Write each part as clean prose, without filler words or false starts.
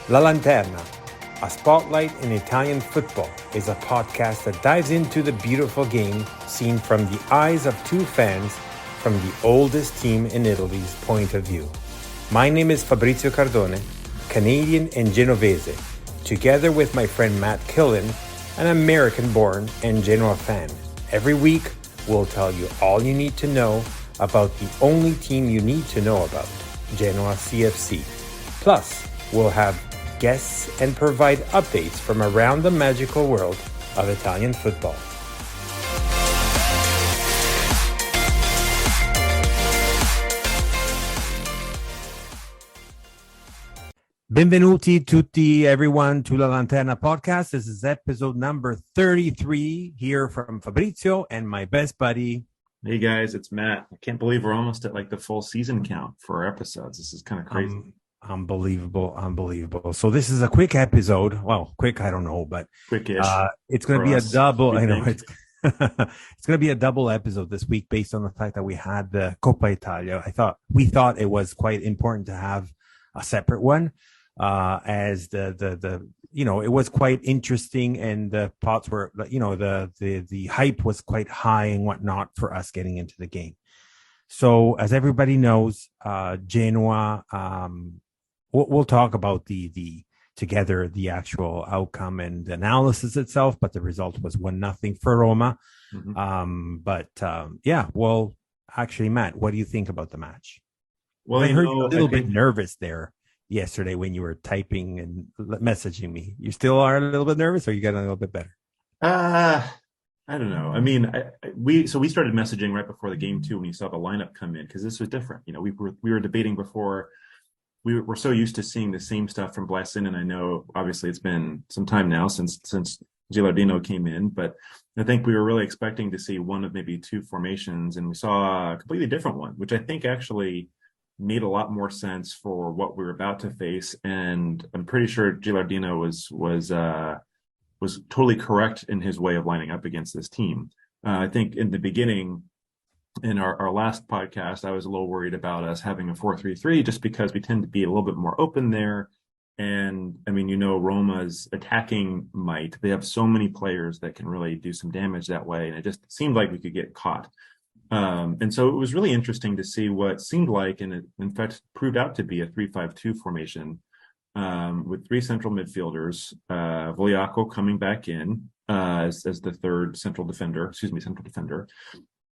La Lanterna, a spotlight in Italian football, is a podcast that dives into the beautiful game seen from the eyes of two fans from the oldest team in Italy's point of view. My name is Fabrizio Cardone, Canadian and Genovese, together with my friend Matt Killen, an American-born and Genoa fan. Every week, we'll tell you all you need to know about the only team you need to know about, Genoa CFC. Plus, we'll have guests and provide updates from around the magical world of Italian football. Benvenuti tutti, everyone, to La Lanterna podcast. This is episode number 33 here from Fabrizio and my best buddy. Hey guys, it's Matt. I can't believe we're almost at like the full season count for our episodes. This is kind of crazy. Unbelievable. So this is a quick episode. Well, quick, I don't know, but Quickish. It's going to be a double. I know it's it's going to be a double episode this week based on the fact that we had the Coppa Italia. We thought it was quite important to have a separate one. As it was quite interesting, and the pots were, the hype was quite high and whatnot for us getting into the game. So as everybody knows, Genoa, we'll talk about the actual outcome and analysis itself, but the result was 1-0 for Roma. Mm-hmm. Actually, Matt, what do you think about the match? Well, I heard you a little bit nervous there yesterday when you were typing and messaging me. You still are a little bit nervous, or you got a little bit better? I don't know. I mean, we started messaging right before the game too when you saw the lineup come in, because this was different. You know, we were debating before. We were so used to seeing the same stuff from Blessin, and I know obviously it's been some time now since Gilardino came in, but I think we were really expecting to see one of maybe two formations, and we saw a completely different one, which I think actually made a lot more sense for what we were about to face. And I'm pretty sure Gilardino was totally correct in his way of lining up against this team. I think in the beginning, in our last podcast, I was a little worried about us having a 4-3-3 just because we tend to be a little bit more open there. And I mean, Roma's attacking might, they have so many players that can really do some damage that way. And it just seemed like we could get caught. And so it was really interesting to see what seemed like, and it in fact proved out to be a 3-5-2 formation, with three central midfielders, Vogliacco coming back in as the third central defender.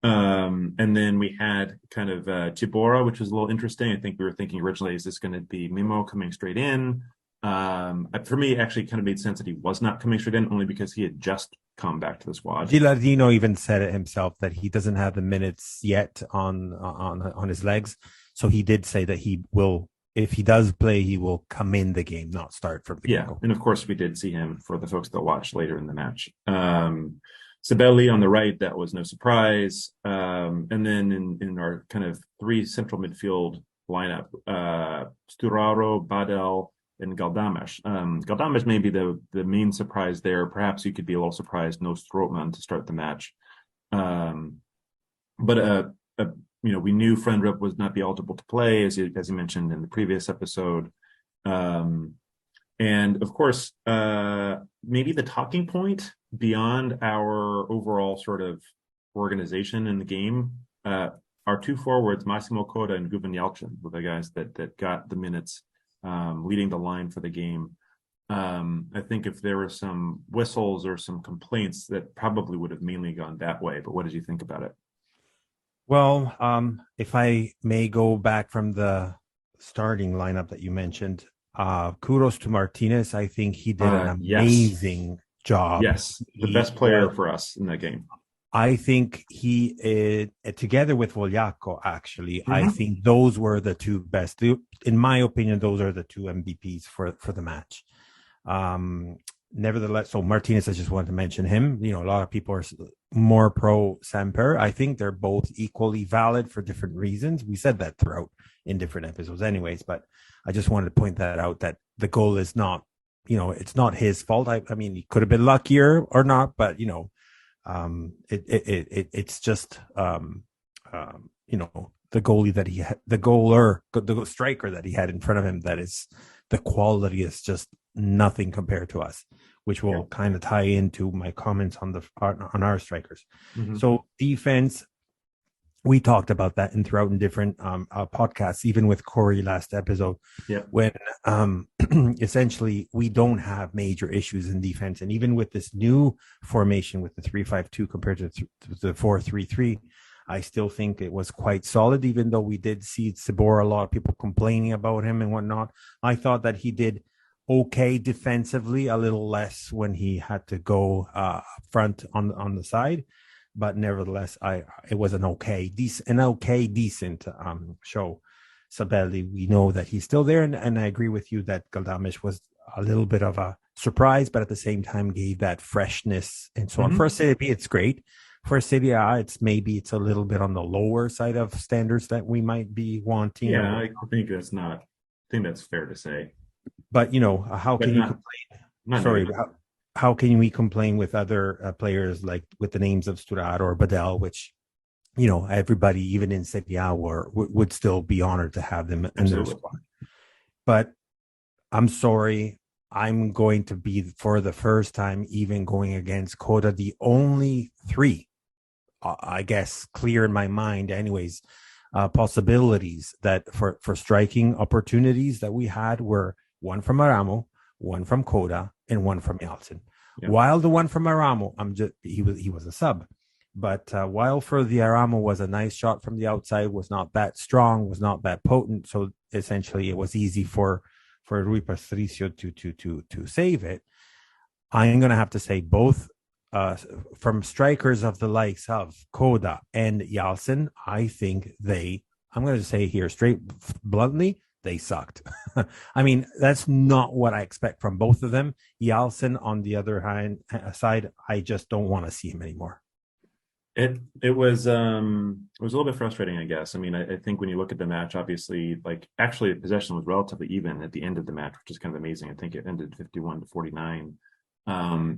And then we had kind of Chibora, which was a little interesting. I think we were thinking originally, is this going to be Mimo coming straight in? For me, it actually kind of made sense that he was not coming straight in, only because he had just come back to the squad. Gilardino even said it himself that he doesn't have the minutes yet on his legs. So he did say that he will, if he does play, he will come in the game, not start from the game. Yeah, and of course we did see him for the folks that watched later in the match. Sabelli on the right, that was no surprise. And then in our kind of three central midfield lineup, Sturaro, Badel, and Galdames. Galdames may be the main surprise there. Perhaps you could be a little surprised no Strootman to start the match. But we knew Friendrip was not be eligible to play, as you mentioned in the previous episode. And of course, maybe the talking point beyond our overall sort of organization in the game, our two forwards, Massimo Coda and Guven Yalchin, were the guys that got the minutes, leading the line for the game. I think if there were some whistles or some complaints, that probably would have mainly gone that way. But what did you think about it? Well, if I may go back from the starting lineup that you mentioned, kudos to Martinez. I think he did an amazing job. Yes, the best player for us in that game. I think he, together with Vogliacco, actually, I think those were the two best. In my opinion, those are the two MVPs for the match. Nevertheless, so Martinez, I just wanted to mention him. A lot of people are more pro Samper. I think they're both equally valid for different reasons. We said that throughout in different episodes anyways, but I just wanted to point that out, that the goal is not, it's not his fault. I mean, he could have been luckier or not, but, it's just, the goalie that he had, the striker that he had in front of him that is the quality is just nothing compared to us, which will kind of tie into my comments on our strikers. Mm-hmm. So defense, we talked about that in different podcasts, even with Corey last episode, when essentially we don't have major issues in defense. And even with this new formation with the 3-5-2 compared to the 4-3-3, I still think it was quite solid, even though we did see Sabor, a lot of people complaining about him and whatnot. I thought that he did okay defensively, a little less when he had to go front on the side. But nevertheless, it was an okay, decent show. Sabelli, we know that he's still there, and I agree with you that Galdames was a little bit of a surprise, but at the same time gave that freshness and so on. For Serie B, it's great. For Serie A, it's a little bit on the lower side of standards that we might be wanting. Yeah, I think that's fair to say. But how can you complain? Sorry. How can we complain with other players, like with the names of Sturaro or Badel, which, everybody, even in Serie A, would still be honored to have them in their squad. But I'm sorry, I'm going to be, for the first time, even going against Coda, the only three, I guess, clear in my mind anyways, possibilities that for striking opportunities that we had were one from Aramo, one from Coda, and one from Yalcin. While the one from Aramo, he was a sub, but while for the Aramo was a nice shot from the outside, was not that strong, was not that potent, so essentially it was easy for Rui Patricio to save it. I am going to have to say both from strikers of the likes of Coda and Yalcin, I think I'm going to say here straight bluntly, they sucked. I mean, that's not what I expect from both of them. Yalcin, on the other side, I just don't want to see him anymore. It was a little bit frustrating, I guess. I mean, I think when you look at the match, obviously, actually possession was relatively even at the end of the match, which is kind of amazing. I think it ended 51-49.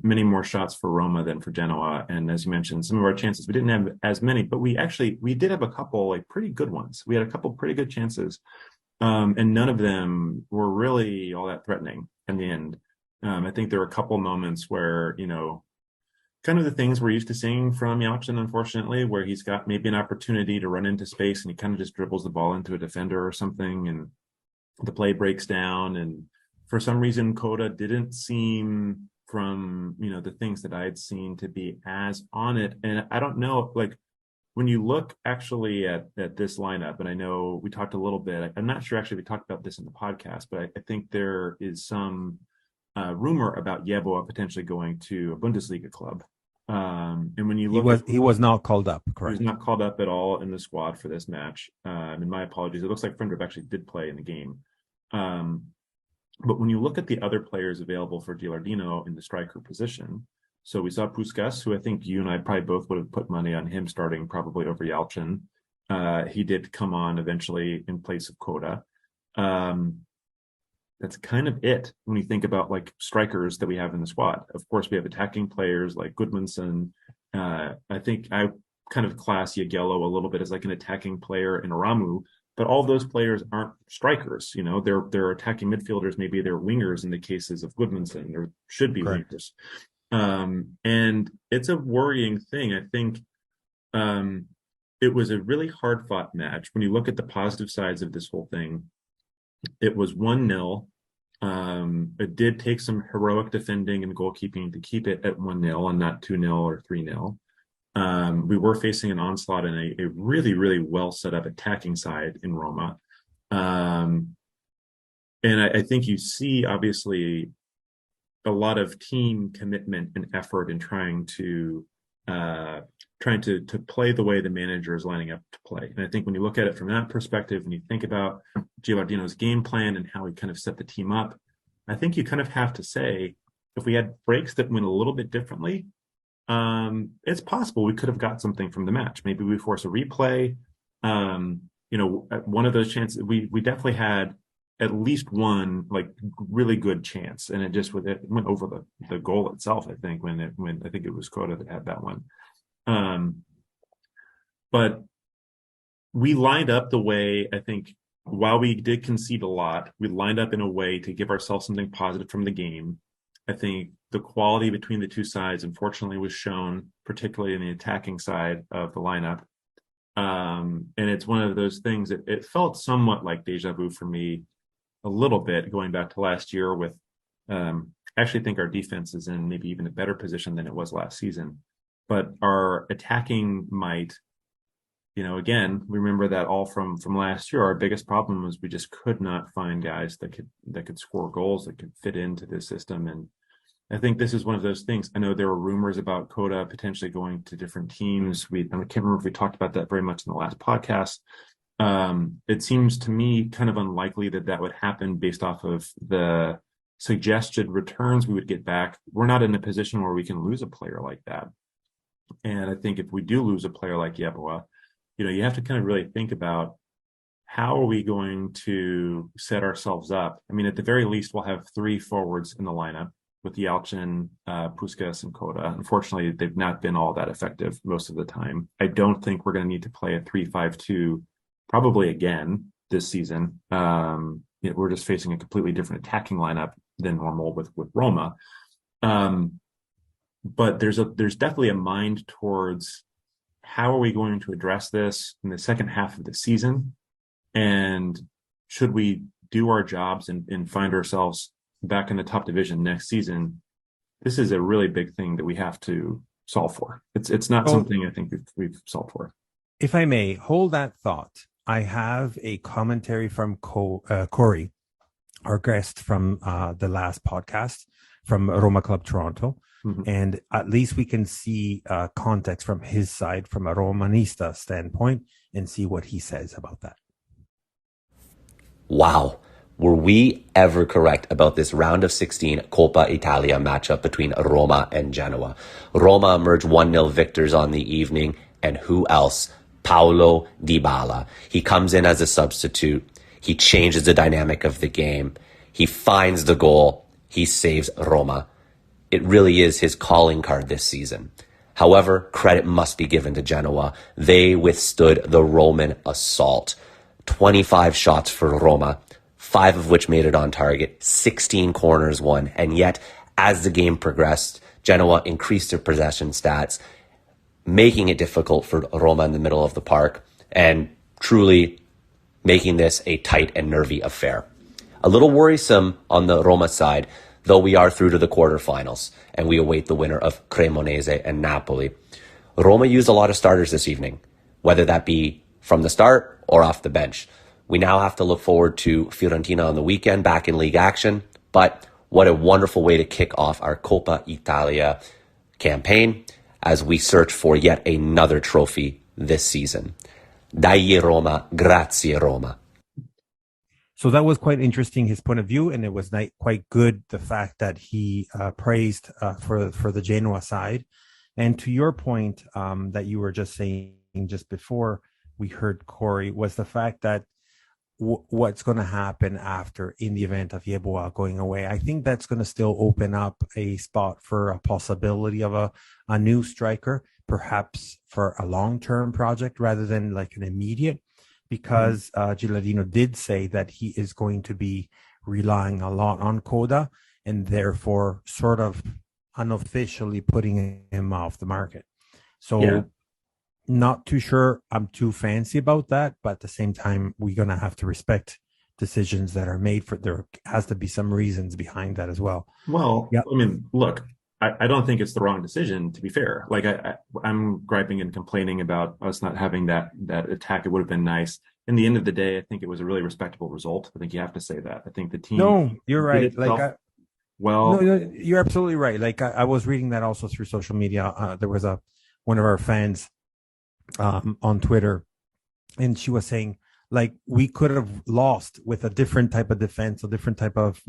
Many more shots for Roma than for Genoa, and as you mentioned, some of our chances, we didn't have as many, but we did have a couple pretty good ones. We had a couple pretty good chances. And none of them were really all that threatening in the end. I think there were a couple moments where, kind of the things we're used to seeing from Yalcin, unfortunately, where he's got maybe an opportunity to run into space and he kind of just dribbles the ball into a defender or something, and the play breaks down. And for some reason, Coda didn't seem, from, the things that I had seen, to be as on it. And I don't know, when you look actually at this lineup, and I know we talked a little bit, I'm not sure actually we talked about this in the podcast, but I think there is some rumor about Yeboah potentially going to a Bundesliga club. And when you look, he was not called up, correct? He was not called up at all in the squad for this match. And my apologies. It looks like Frendrup actually did play in the game. But when you look at the other players available for Gilardino in the striker position, so we saw Puskas, who I think you and I probably both would have put money on him starting probably over Yalcin. He did come on eventually in place of Coda. That's kind of it when you think about strikers that we have in the squad. Of course, we have attacking players like Goodmanson. I think I kind of class Jagiello a little bit as an attacking player in Aramu, but all of those players aren't strikers. They're attacking midfielders. Maybe they're wingers in the cases of Goodmanson, or should be correct. Wingers. And it's a worrying thing. I think it was a really hard fought match. When you look at the positive sides of this whole thing, it was 1-0. It did take some heroic defending and goalkeeping to keep it at 1-0 and not 2-0 or 3-0. We were facing an onslaught and a really, really well set up attacking side in Roma. And I think you see, obviously, a lot of team commitment and effort in trying to play the way the manager is lining up to play. And I think when you look at it from that perspective, and you think about Gilardino's game plan and how he kind of set the team up, I think you kind of have to say, if we had breaks that went a little bit differently, it's possible we could have got something from the match. Maybe we force a replay. One of those chances, we definitely had at least one really good chance, and it went over the goal itself. I think when I think it was Coda that had that one. But we lined up the way I think while we did concede a lot, we lined up in a way to give ourselves something positive from the game. I think the quality between the two sides, unfortunately, was shown, particularly in the attacking side of the lineup. And it's one of those things that it felt somewhat like deja vu for me a little bit going back to last year with, I actually think our defense is in maybe even a better position than it was last season. But our attacking might, again, remember that all from last year. Our biggest problem was we just could not find guys that could score goals, that could fit into this system. And I think this is one of those things. I know there were rumors about Coda potentially going to different teams. I can't remember if we talked about that very much in the last podcast. It seems to me kind of unlikely that would happen based off of the suggested returns we would get back. We're not in a position where we can lose a player like that. And I think if we do lose a player like Yeboah, you have to kind of really think about how are we going to set ourselves up. I mean, at the very least, we'll have 3 forwards in the lineup with Yalchin, Puskas, and Coda. Unfortunately, they've not been all that effective most of the time. I don't think we're going to need to play a 3-5-2 probably again this season. We're just facing a completely different attacking lineup than normal with Roma. But there's definitely a mind towards how are we going to address this in the second half of the season? And should we do our jobs and find ourselves back in the top division next season? This is a really big thing that we have to solve for. It's not something I think we've solved for. If I may, hold that thought. I have a commentary from Corey, our guest from the last podcast from Roma Club Toronto. Mm-hmm. And at least we can see context from his side, from a Romanista standpoint, and see what he says about that. Wow. Were we ever correct about this round of 16 Coppa Italia matchup between Roma and Genoa? Roma emerged 1-0 victors on the evening, and who else? Paulo Dybala. He comes in as a substitute. He changes the dynamic of the game. He finds the goal. He saves Roma. It really is his calling card this season. However, credit must be given to Genoa. They withstood the Roman assault. 25 shots for Roma, 5 of which made it on target, 16 corners won. And yet, as the game progressed, Genoa increased their possession stats, making it difficult for Roma in the middle of the park and truly making this a tight and nervy affair. A little worrisome on the Roma side, though we are through to the quarterfinals and we await the winner of Cremonese and Napoli. Roma used a lot of starters this evening, whether that be from the start or off the bench. We now have to look forward to Fiorentina on the weekend back in league action, but what a wonderful way to kick off our Coppa Italia campaign as we search for yet another trophy this season. Dai Roma, grazie Roma. So that was quite interesting, his point of view, and it was quite good, the fact that he praised for the Genoa side. And to your point that you were just saying just before we heard Corey, was the fact that what's going to happen after in the event of Yeboah going away. I think that's going to still open up a spot for a possibility of a new striker, perhaps for a long-term project rather than like an immediate, because Gilardino did say that he is going to be relying a lot on Coda and therefore sort of unofficially putting him off the market. So not too sure I'm too fancy about that, but at the same time, we're going to have to respect decisions that are made. There has to be some reasons behind that as well. Well, I mean, look, I don't think it's the wrong decision, to be fair. Like I'm griping and complaining about us not having that attack. It would have been nice. In the end of the day, I think it was a really respectable result. I think you have to say that. I think the team. No, you're right. No, you're absolutely right. Like I was reading that also through social media. There was one of our fans on Twitter, and she was saying, like, we could have lost with a different type of defense, a different type of,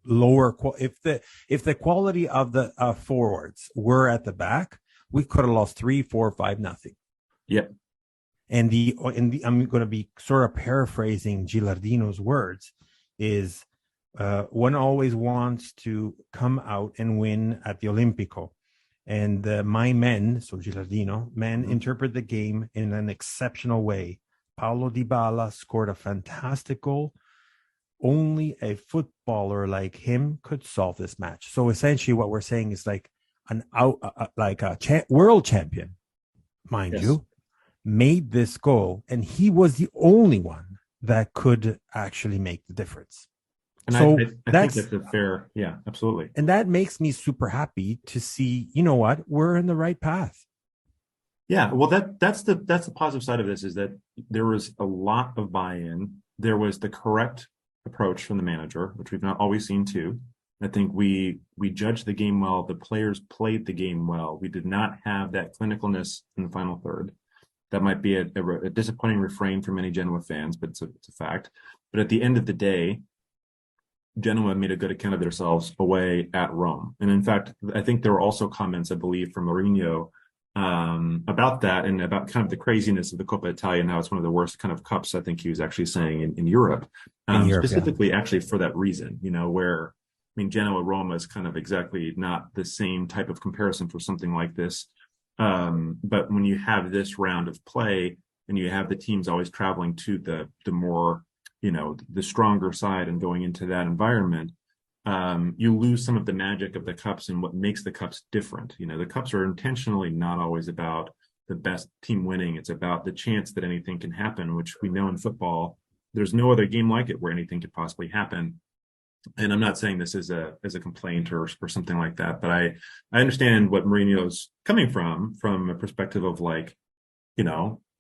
lower if the quality of the forwards were at the back, we could have lost 3-4-5-0. Yep. And I'm going to be sort of paraphrasing Gilardino's words, is one always wants to come out and win at the Olimpico. And my men, so Gilardino, interpret the game in an exceptional way Paulo Dybala scored a fantastic goal. Only a footballer like him could solve this match. So essentially, what we're saying is like world champion, mind Yes. you, made this goal, and he was the only one that could actually make the difference. And So I think that's a fair, yeah, absolutely. and that makes me super happy to see, you know what, we're in the right path. Yeah, well, that's the positive side of this is that there was a lot of buy-in. There was the correct approach from the manager, which we've not always seen too. I think we judged the game well. The players played the game well. We did not have that clinicalness in the final third. That might be a disappointing refrain for many Genoa fans, but it's a fact. But at the end of the day, Genoa made a good account of themselves away at Rome. And in fact, I think there were also comments, I believe, from Mourinho about that and about kind of the craziness of the Coppa Italia and how it's one of the worst kind of cups, I think he was actually saying in Europe, specifically actually for that reason, where, I mean, Genoa Roma is kind of exactly not the same type of comparison for something like this. But when you have this round of play and you have the teams always traveling to the more, the stronger side and going into that environment, you lose some of the magic of the cups and what makes the cups different. The cups are intentionally not always about the best team winning. It's about the chance that anything can happen, which we know in football, there's no other game like it where anything could possibly happen. And I'm not saying this as a complaint or something like that, but I understand what Mourinho's coming from a perspective of like,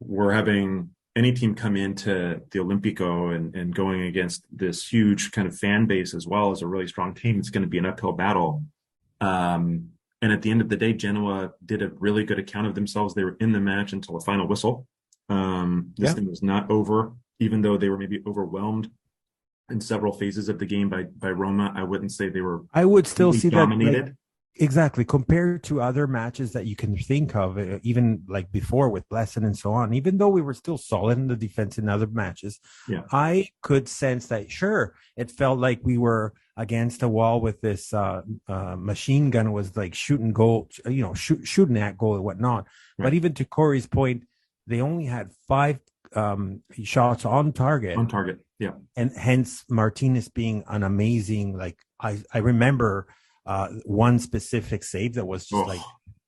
we're having any team come into the Olimpico and going against this huge kind of fan base as well as a really strong team. It's going to be an uphill battle. And at the end of the day, Genoa did a really good account of themselves. They were in the match until the final whistle. This thing was not over, even though they were maybe overwhelmed in several phases of the game by Roma. I wouldn't say they were. I would still see dominated. that. Like, exactly, compared to other matches that you can think of, even like before with Blessin and so on, even though we were still solid in the defense in other matches, I could sense that, sure, it felt like we were against a wall with this machine gun was like shooting goal, shooting at goal and whatnot. Right. But even to Corey's point, they only had 5 shots on target. Yeah. And hence Martinez being an amazing, like, I remember one specific save that was just like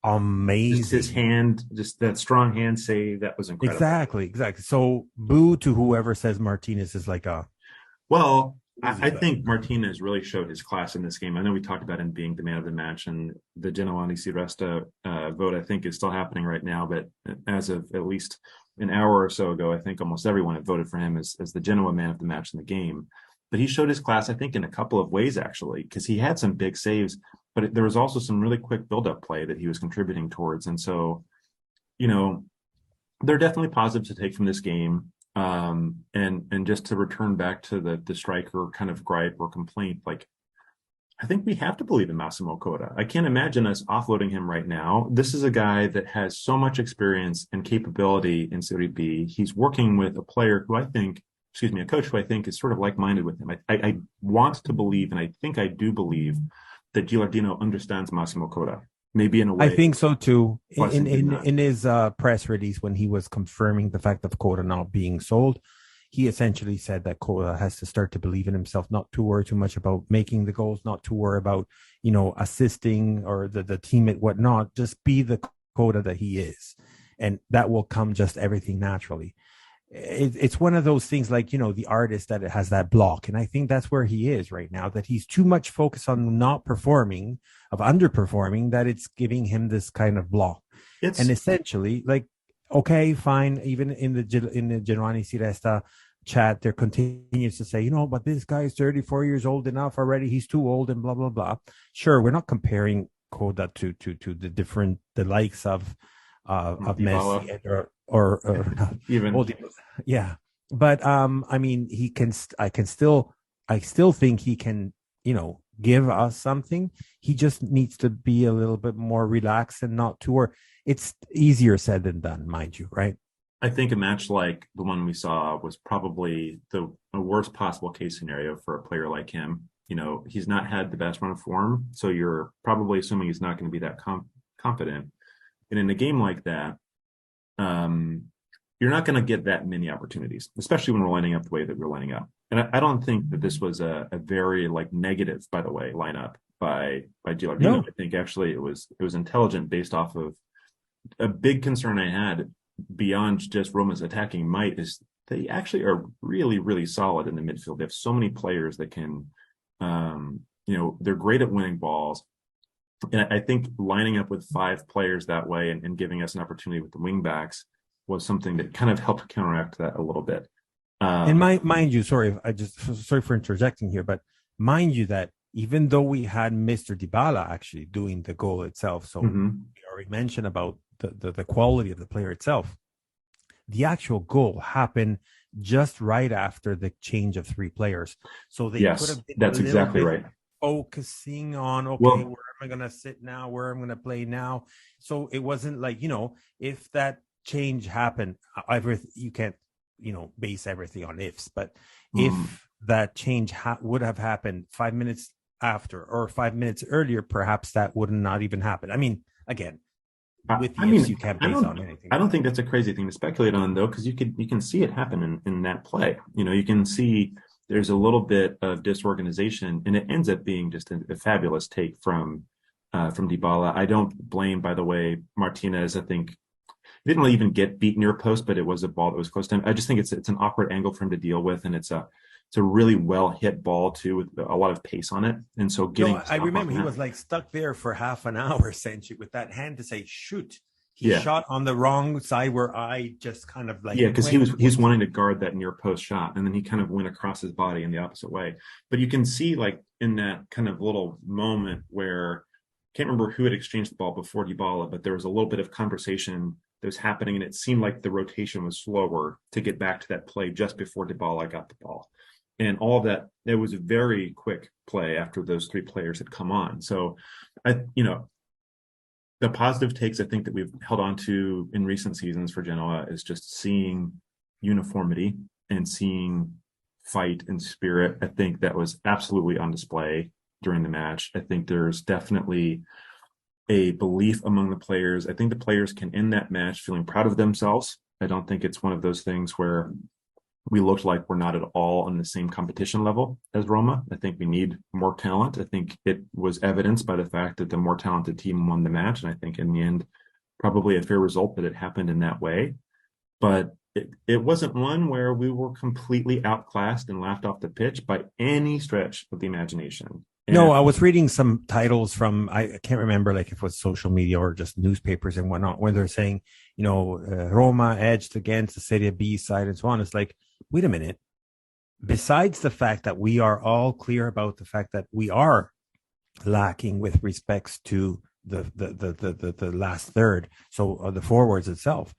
amazing. Just his hand, just that strong hand save, that was incredible. Exactly. So boo to whoever says Martinez is like a. Well, I think Martinez really showed his class in this game. I know we talked about him being the man of the match, and the Genoani si Resta vote, I think, is still happening right now. But as of at least an hour or so ago, I think almost everyone had voted for him as the Genoa man of the match in the game. But he showed his class, I think, in a couple of ways, actually, because he had some big saves, but there was also some really quick build-up play that he was contributing towards. And so, there are definitely positives to take from this game. And just to return back to the striker kind of gripe or complaint, like, I think we have to believe in Massimo Coda. I can't imagine us offloading him right now. This is a guy that has so much experience and capability in Serie B. He's working with a player who a coach who I think is sort of like-minded with him. I want to believe, and I think I do believe, that Gilardino understands Massimo Coda. Maybe in a way. I think so too. In his press release, when he was confirming the fact of Coda not being sold, he essentially said that Coda has to start to believe in himself, not to worry too much about making the goals, not to worry about, assisting or the team and whatnot. Just be the Coda that he is. And that will come just everything naturally. It's one of those things like, the artist that has that block. And I think that's where he is right now, that he's too much focused on not performing, of underperforming, that it's giving him this kind of block. And essentially, like, okay, fine. Even in the Genoani si Resta chat, there continues to say, but this guy is 34 years old enough already. He's too old and blah, blah, blah. Sure, we're not comparing Coda to the likes of Messi or even but I mean, I still think he can give us something. He just needs to be a little bit more relaxed and not too worried. It's easier said than done, mind you, right? I think a match like the one we saw was probably the worst possible case scenario for a player like him. He's not had the best run of form, so you're probably assuming he's not going to be that confident. And in a game like that, you're not going to get that many opportunities, especially when we're lining up the way that we're lining up. And I don't think that this was a very like negative, by the way, lineup by Gilardino. No. I think actually it was intelligent based off of a big concern I had beyond just Roma's attacking might is they actually are really, really solid in the midfield. They have so many players that can, they're great at winning balls. And I think lining up with 5 players that way and giving us an opportunity with the wing backs was something that kind of helped counteract that a little bit. And mind you, sorry for interjecting here, but mind you that even though we had Mr. Dybala actually doing the goal itself, so we already mentioned about the quality of the player itself, the actual goal happened just right after the change of 3 players. So they could have been that's exactly right. Focusing on, where am I going to sit now? Where am I going to play now? So it wasn't like, if that change happened, you can't, base everything on ifs, but if that change would have happened 5 minutes after or 5 minutes earlier, perhaps that would not even happen. I mean, again, with the ifs, you can't base on anything. I don't think that's a crazy thing to speculate on, though, because you can see it happen in that play. You can see there's a little bit of disorganization, and it ends up being just a fabulous take from Dybala. I don't blame, by the way, Martinez. I think he didn't really even get beat near post, but it was a ball that was close to him. I just think it's an awkward angle for him to deal with, and it's a really well hit ball too, with a lot of pace on it. And so I remember he was like stuck there for half an hour essentially with that hand to say shoot. He shot on the wrong side where I just kind of like because he's wanting to guard that near post shot, and then he kind of went across his body in the opposite way. But you can see like in that kind of little moment where I can't remember who had exchanged the ball before Dybala, but there was a little bit of conversation that was happening, and it seemed like the rotation was slower to get back to that play just before Dybala got the ball. And all of that, it was a very quick play after those 3 players had come on. So, the positive takes I think that we've held on to in recent seasons for Genoa is just seeing uniformity and seeing fight and spirit. I think that was absolutely on display during the match. I think there's definitely a belief among the players. I think the players can end that match feeling proud of themselves. I don't think it's one of those things where we looked like we're not at all on the same competition level as Roma. I think we need more talent. I think it was evidenced by the fact that the more talented team won the match. And I think in the end, probably a fair result that it happened in that way. But it wasn't one where we were completely outclassed and laughed off the pitch by any stretch of the imagination. No, I was reading some titles from, I can't remember like if it was social media or just newspapers and whatnot, where they're saying, Roma edged against the Serie B side and so on. It's like, wait a minute. Besides the fact that we are all clear about the fact that we are lacking with respects to the last third, so the forwards itself,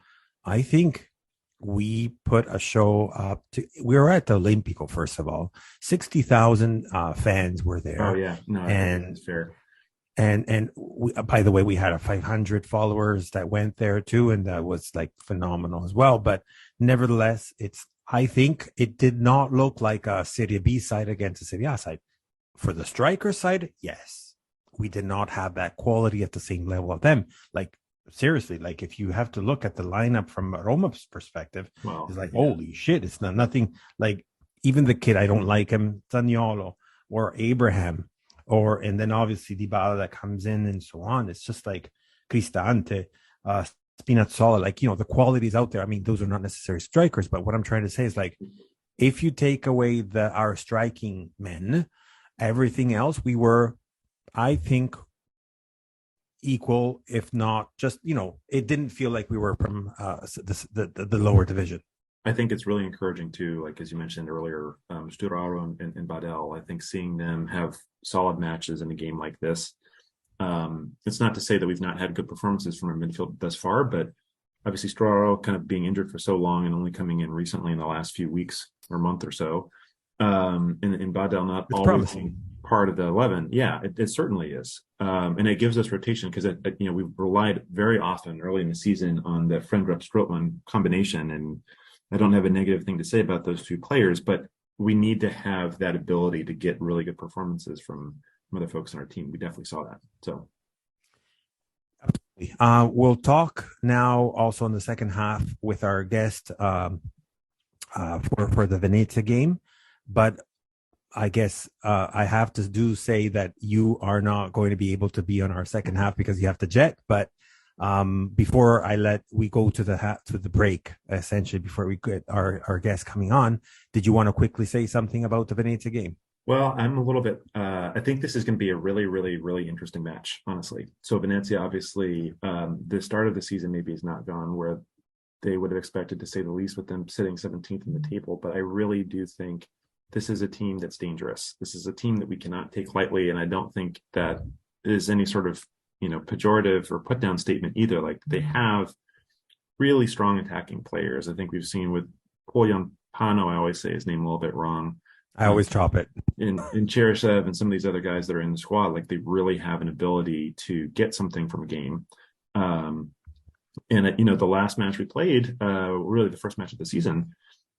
I think we put a show up we were at the Olimpico, first of all. 60,000 fans were there. Oh yeah, no, and that's fair. And we, by the way, we had 500 followers that went there too, and that was like phenomenal as well. But nevertheless, I think it did not look like a Serie B side against a Serie A side. For the striker side, yes, we did not have that quality at the same level of them. Like seriously, like if you have to look at the lineup from Roma's perspective, it's like holy shit, it's nothing like even the kid, I don't like him, Zaniolo or Abraham. And then obviously Dybala that comes in and so on. It's just like Cristante, Spinazzola, like, the quality is out there. I mean, those are not necessarily strikers, but what I'm trying to say is like, if you take away our striking men, everything else, we were, I think, equal, if not just, it didn't feel like we were from the lower division. I think it's really encouraging too, like as you mentioned earlier, Sturaro and Badel, I think seeing them have solid matches in a game like this. It's not to say that we've not had good performances from our midfield thus far, but obviously Sturaro kind of being injured for so long and only coming in recently in the last few weeks or month or so. And Badel not it's always promising. Part of the 11. Yeah, it certainly is. And it gives us rotation because, we've relied very often early in the season on the Frendrup-Strootman combination, and I don't have a negative thing to say about those 2 players, but we need to have that ability to get really good performances from other folks on our team. We definitely saw that. So, We'll talk now also in the second half with our guest for the Venezia game, but I guess I have to say that you are not going to be able to be on our second half because you have to jet. But before we go to the break, essentially before we get our guest coming on, did you want to quickly say something about the Venezia game? Well, I'm a little bit, I think this is going to be a really, really, really interesting match, honestly. So Venezia, obviously, the start of the season maybe is not gone where they would have expected, to say the least, with them sitting 17th in the table. But I really do think this is a team that's dangerous. This is a team that we cannot take lightly. And I don't think that is any sort of, pejorative or put down statement either. Like, they have really strong attacking players. I think we've seen with Polyan Pano, I always say his name a little bit wrong. I always chop it. In Cheryshev and some of these other guys that are in the squad, like, they really have an ability to get something from a game. And the last match we played, really the first match of the season,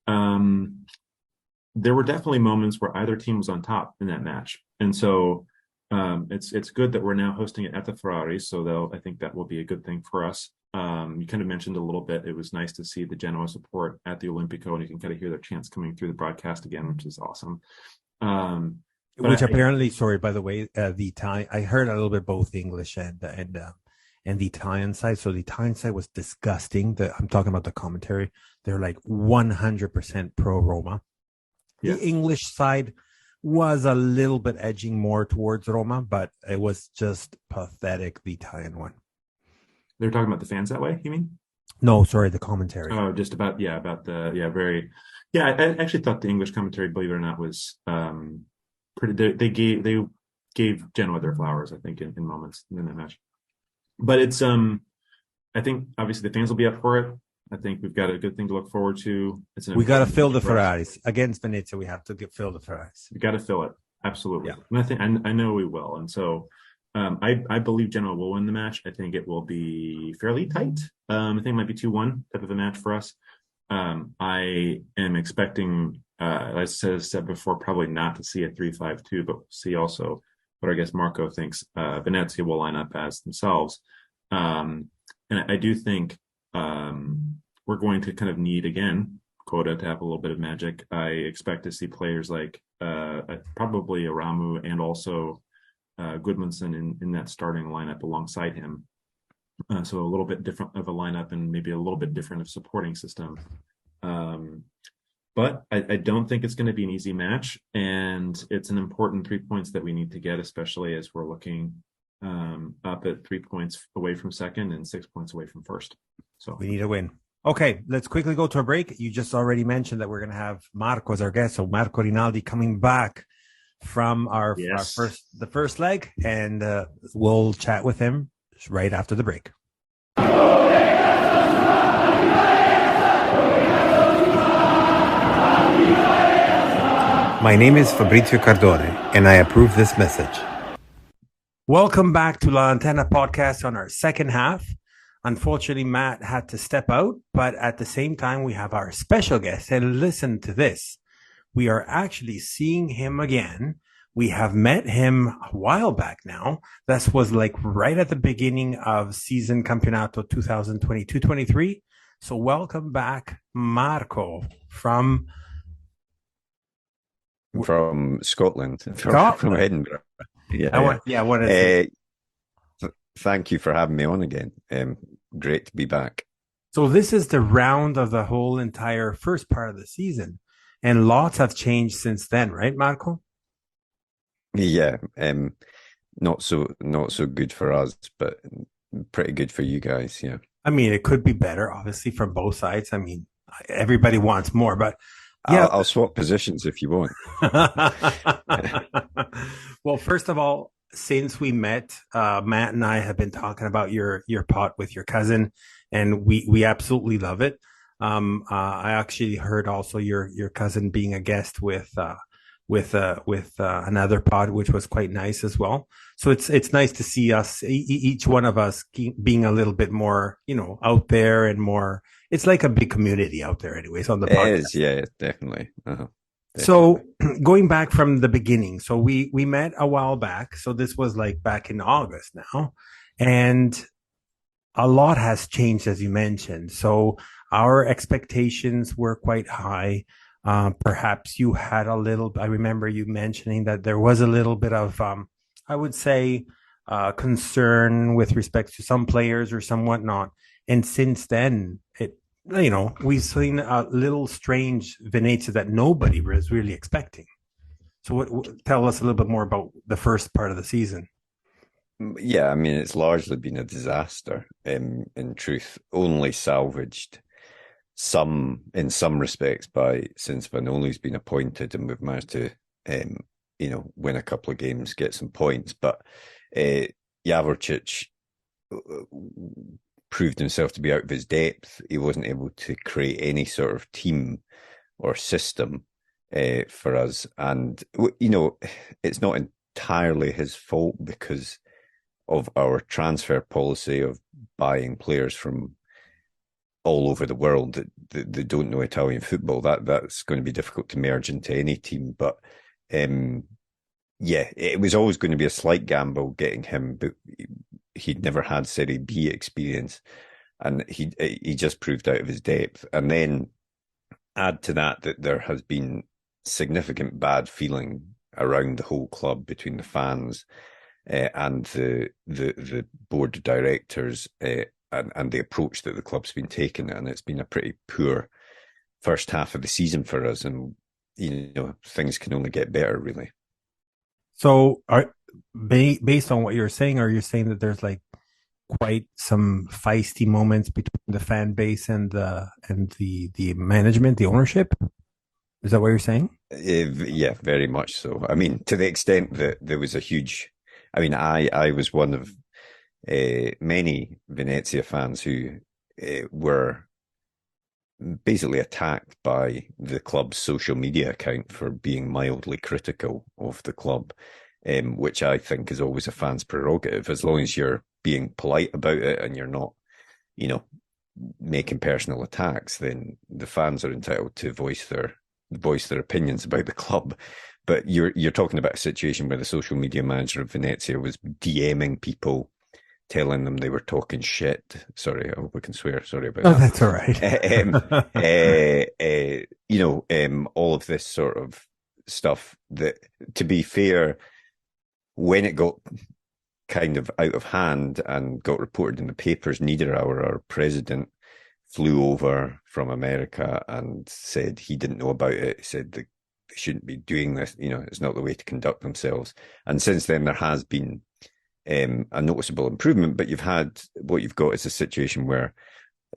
there were definitely moments where either team was on top in that match. And so it's good that we're now hosting it at the Ferrari. So I think that will be a good thing for us. You kind of mentioned a little bit, it was nice to see the Genoa support at the Olimpico, and you can kind of hear their chants coming through the broadcast again, which is awesome. Apparently, sorry, by the way, the Italian, I heard a little bit both English and the Italian side. So the Italian side was disgusting. I'm talking about the commentary. They're like 100% pro Roma. Yes. The English side was a little bit edging more towards Roma, but it was just pathetic, the Italian one. They're talking about the fans that way, you mean? No, sorry, the commentary. Oh, just about I actually thought the English commentary, believe it or not, was pretty. They gave Genoa their flowers, I think, in moments in that match. But it's I think obviously the fans will be up for it. I think we've got a good thing to look forward to. We got to fill the Ferraris against Venezia. We have to fill the Ferraris. We got to fill it, absolutely. Yeah. And I know we will, and so. I believe Genoa will win the match. I think it will be fairly tight. I think it might be 2-1 type of a match for us. I am expecting, as I said before, probably not to see a 3-5-2, but we'll see also what I guess Marco thinks Venezia will line up as themselves. And I do think we're going to kind of need, again, Coda to have a little bit of magic. I expect to see players like probably Aramu and also Goodmanson in that starting lineup alongside him. So a little bit different of a lineup and maybe a little bit different of supporting system. But I don't think it's going to be an easy match. And it's an important 3 points that we need to get, especially as we're looking up at 3 points away from second and 6 points away from first. So we need a win. Okay, let's quickly go to a break. You just already mentioned that we're going to have Marco as our guest. So Marco Rinaldi coming back from our first leg, and we'll chat with him right after the break. My name is Fabrizio Cardone, and I approve this message. Welcome back to La Antenna podcast on our second half. Unfortunately, Matt had to step out, but at the same time, we have our special guest, and listen to this. We are actually seeing him again. We have met him a while back now. This was like right at the beginning of season Campionato 2022-23. So welcome back, Marco, from Scotland, from Edinburgh. Thank you for having me on again. Great to be back. So this is the round of the whole entire first part of the season. And lots have changed since then, right, Marco? Yeah, not so good for us, but pretty good for you guys. Yeah, I mean, it could be better, obviously, from both sides. I mean, everybody wants more, but yeah, I'll swap positions if you want. Well, first of all, since we met, Matt and I have been talking about your pot with your cousin, and we absolutely love it. I actually heard also your cousin being a guest with another pod, which was quite nice as well. So it's nice to see us, each one of us, being a little bit more, out there and more. It's like a big community out there, anyways, on the podcast. It is, yeah, definitely. Definitely. So going back from the beginning, so we met a while back. So this was like back in August now, and a lot has changed, as you mentioned. So our expectations were quite high. Perhaps you had a little, I remember you mentioning that there was a little bit of, I would say, concern with respect to some players or some whatnot. And since then, we've seen a little strange Venezia that nobody was really expecting. So, tell us a little bit more about the first part of the season. Yeah, I mean, it's largely been a disaster. In truth, only salvaged in some respects by since Vanoli's been appointed, and we've managed to, win a couple of games, get some points. But Javorcic proved himself to be out of his depth. He wasn't able to create any sort of team or system for us, and it's not entirely his fault because of our transfer policy of buying players from all over the world that don't know Italian football. That's going to be difficult to merge into any team. But it was always going to be a slight gamble getting him, but he'd never had Serie B experience, and he just proved out of his depth. And then add to that there has been significant bad feeling around the whole club between the fans and the board of directors and the approach that the club's been taking, and it's been a pretty poor first half of the season for us, and things can only get better, really. So, based on what you're saying, are you saying that there's like quite some feisty moments between the fan base and the management, the ownership? Is that what you're saying? Yeah, very much so. I mean, to the extent that there was a huge. I mean, I was one of many Venezia fans who were basically attacked by the club's social media account for being mildly critical of the club, which I think is always a fan's prerogative, as long as you're being polite about it and you're not, making personal attacks. Then the fans are entitled to voice their opinions about the club. But you're talking about a situation where the social media manager of Venezia was DMing people, telling them they were talking shit. Sorry, I hope we can swear. Sorry about that. That's all right. All of this sort of stuff that, to be fair, when it got kind of out of hand and got reported in the papers, Niederauer, our president, flew over from America and said he didn't know about it. He said they shouldn't be doing this. It's not the way to conduct themselves. And since then, there has been a noticeable improvement. But what you've got is a situation where,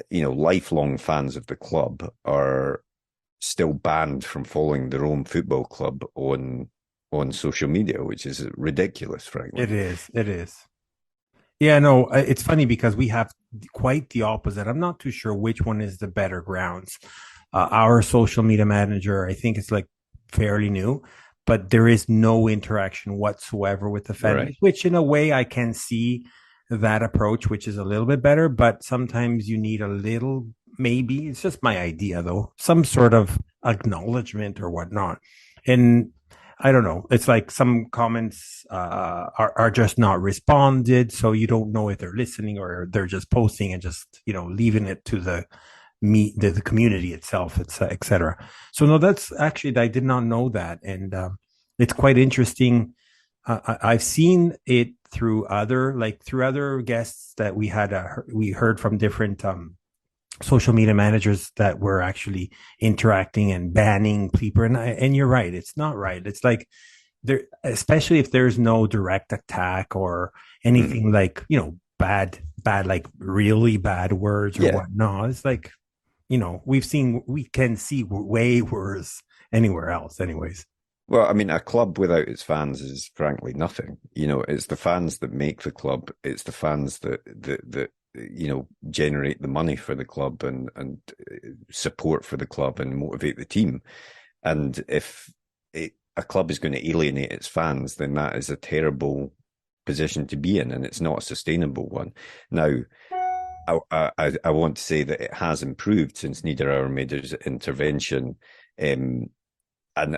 lifelong fans of the club are still banned from following their own football club on social media, which is ridiculous, frankly. It is. Yeah, no, it's funny because we have quite the opposite. I'm not too sure which one is the better grounds. Our social media manager, I think it's like fairly new, but there is no interaction whatsoever with the fan base, which in a way I can see that approach, which is a little bit better, but sometimes you need a little, maybe it's just my idea though, some sort of acknowledgement or whatnot. And I don't know. It's like some comments are just not responded, so you don't know if they're listening or they're just posting and just leaving it to the community itself, etc. So no, that's actually, I did not know that, and it's quite interesting. I've seen it through other guests that we had. We heard from different social media managers that were actually interacting and banning people. And you're right, it's not right. It's like there, especially if there's no direct attack or anything like bad, like really bad words or whatnot. It's like we can see way worse anywhere else, anyways. Well, I mean, a club without its fans is frankly nothing. It's the fans that make the club. It's the fans that generate the money for the club and support for the club and motivate the team. And if a club is going to alienate its fans, then that is a terrible position to be in, and it's not a sustainable one. Now, I want to say that it has improved since Niederauer made his intervention. And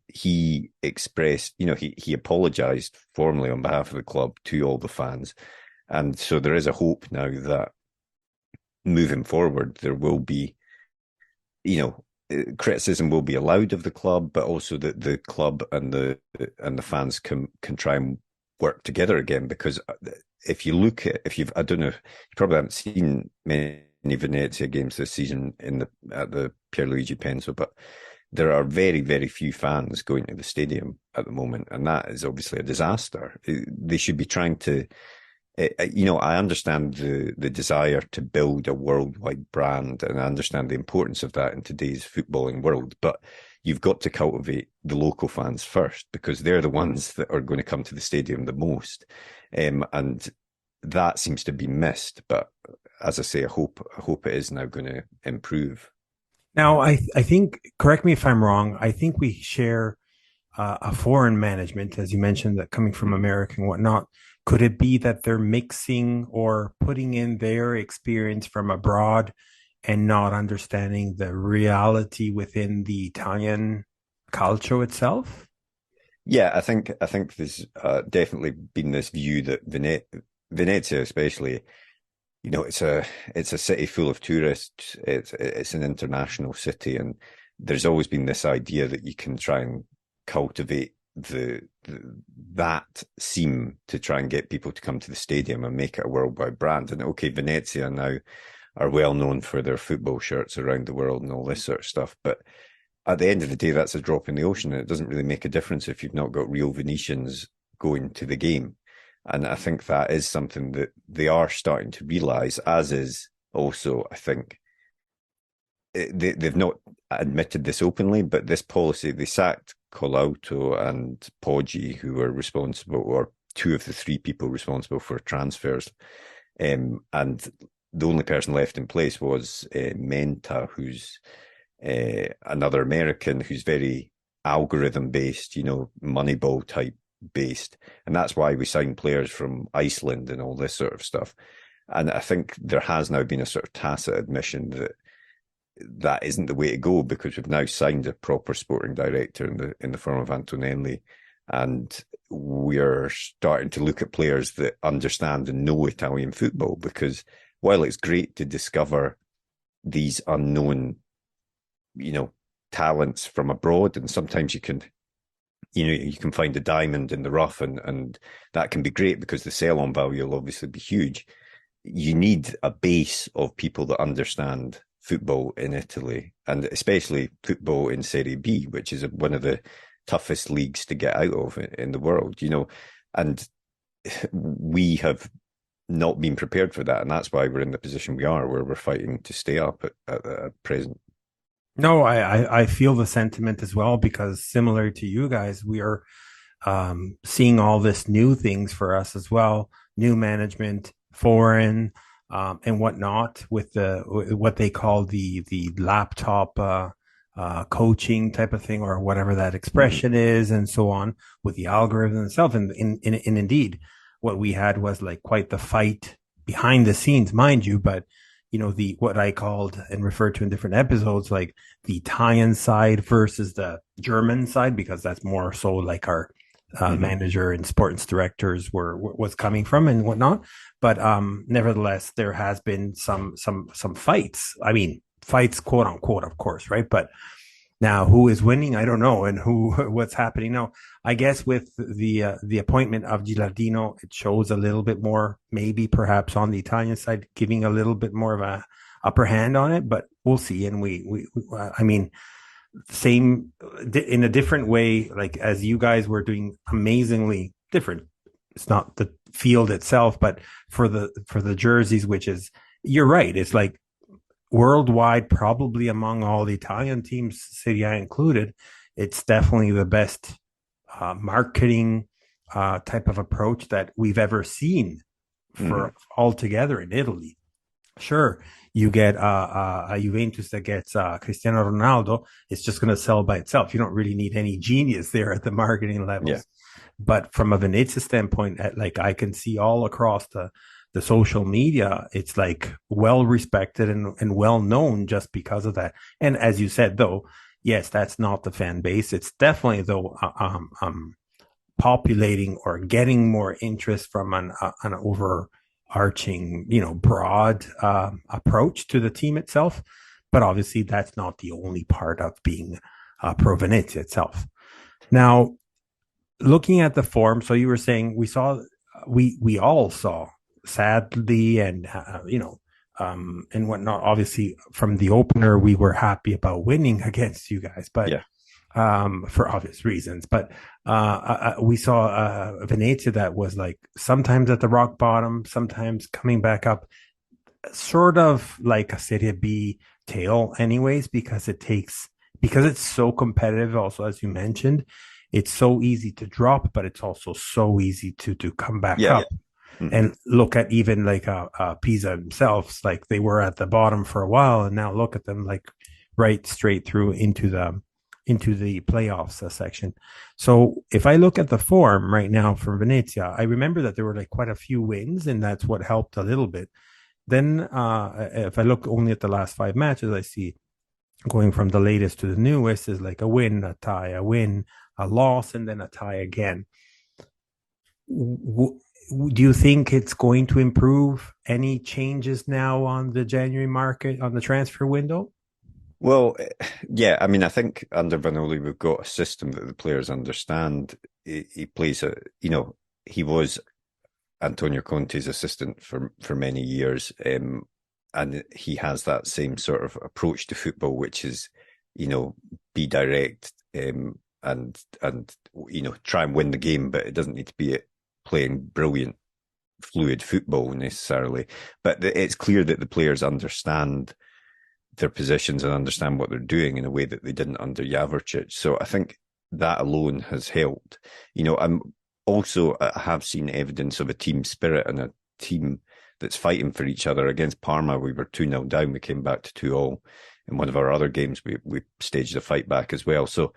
he expressed, he apologized formally on behalf of the club to all the fans. And so there is a hope now that moving forward, there will be, criticism will be allowed of the club, but also that the club and the fans can try and work together again. Because if you look at, I don't know, you probably haven't seen many Venezia games this season at the Pierluigi Penso, but there are very, very few fans going to the stadium at the moment, and that is obviously a disaster. They should be trying to, I understand the desire to build a worldwide brand, and I understand the importance of that in today's footballing world, but you've got to cultivate the local fans first, because they're the ones that are going to come to the stadium the most. And that seems to be missed. But as I say, I hope it is now going to improve. Now, I think, correct me if I'm wrong, I think we share a foreign management, as you mentioned, that coming from America and whatnot. Could it be that they're mixing or putting in their experience from abroad and not understanding the reality within the Italian culture itself? Yeah, I think there's definitely been this view that Venezia, especially, it's a city full of tourists. It's an international city, and there's always been this idea that you can try and cultivate that seam to try and get people to come to the stadium and make it a worldwide brand. And okay, Venezia now are well known for their football shirts around the world and all this sort of stuff, but at the end of the day, that's a drop in the ocean, and it doesn't really make a difference if you've not got real Venetians going to the game. And I think that is something that they are starting to realise, as is also, I think, they've not admitted this openly, but this policy, they sacked Colauto and Poggi, who were responsible, or two of the three people responsible for transfers. And the only person left in place was Menta, who's another American who's very algorithm based, Moneyball type based. And that's why we sign players from Iceland and all this sort of stuff. And I think there has now been a sort of tacit admission that isn't the way to go, because we've now signed a proper sporting director in the form of Antonelli, and we're starting to look at players that understand and know Italian football. Because while it's great to discover these unknown, talents from abroad, and sometimes you can find a diamond in the rough, and that can be great because the sell-on value will obviously be huge. You need a base of people that understand football in Italy, and especially football in Serie B, which is one of the toughest leagues to get out of in the world, and we have not been prepared for that, and that's why we're in the position we are, where we're fighting to stay up at present. No, I feel the sentiment as well, because similar to you guys, we are seeing all this new things for us as well, new management, foreign, and whatnot, with what they call the laptop coaching type of thing, or whatever that expression is, and so on, with the algorithm itself. And indeed, what we had was like quite the fight behind the scenes, mind you, but the what I called and referred to in different episodes, like the Italian side versus the German side, because that's more so like our manager and sports directors was coming from and whatnot. But nevertheless, there has been some fights. I mean, fights, quote unquote, of course, right? But now, who is winning? I don't know, and what's happening now. I guess with the appointment of Gilardino, it shows a little bit more, maybe perhaps on the Italian side, giving a little bit more of a upper hand on it. But we'll see. And I mean, same in a different way. Like, as you guys were doing amazingly different. It's not the field itself, but for the jerseys, which is, you're right. It's like worldwide, probably among all the Italian teams, Serie A included, it's definitely the best marketing type of approach that we've ever seen for altogether in Italy. Sure, you get a Juventus that gets Cristiano Ronaldo, it's just going to sell by itself. You don't really need any genius there at the marketing levels. Yeah. But from a Venezia standpoint, like, I can see all across the social media, it's like well respected and well known just because of that. And as you said, though, yes, that's not the fan base. It's definitely, though, populating or getting more interest from an overarching, broad approach to the team itself. But obviously, that's not the only part of being pro Venezia itself. Now, looking at the form, so you were saying we all saw, sadly, and and whatnot. Obviously, from the opener, we were happy about winning against you guys, but Yeah. for obvious reasons. But we saw Venezia that was like sometimes at the rock bottom, sometimes coming back up, sort of like a Serie B tale, anyways, because it's so competitive. Also, as you mentioned, it's so easy to drop, but it's also so easy to come back up. Mm-hmm. And look at even like Pisa themselves, like they were at the bottom for a while, and now look at them like right straight through into the playoffs section. So if I look at the form right now for Venezia, I remember that there were like quite a few wins, and that's what helped a little bit. Then if I look only at the last 5 matches, I see going from the latest to the newest is like a win, a tie, a win, a loss, and then a tie again. Do you think it's going to improve? Any changes now on the January market, on the transfer window? Well, yeah, I mean, I think under Vanoli, we've got a system that the players understand. He plays he was Antonio Conte's assistant for many years, and he has that same sort of approach to football, which is, be direct, and try and win the game, but it doesn't need to be playing brilliant, fluid football necessarily. But it's clear that the players understand their positions and understand what they're doing in a way that they didn't under Javorcic. So I think that alone has helped. I'm also, I have seen evidence of a team spirit and a team that's fighting for each other. Against Parma, we were 2-0 down. We came back to 2-2. In one of our other games, we staged a fight back as well. So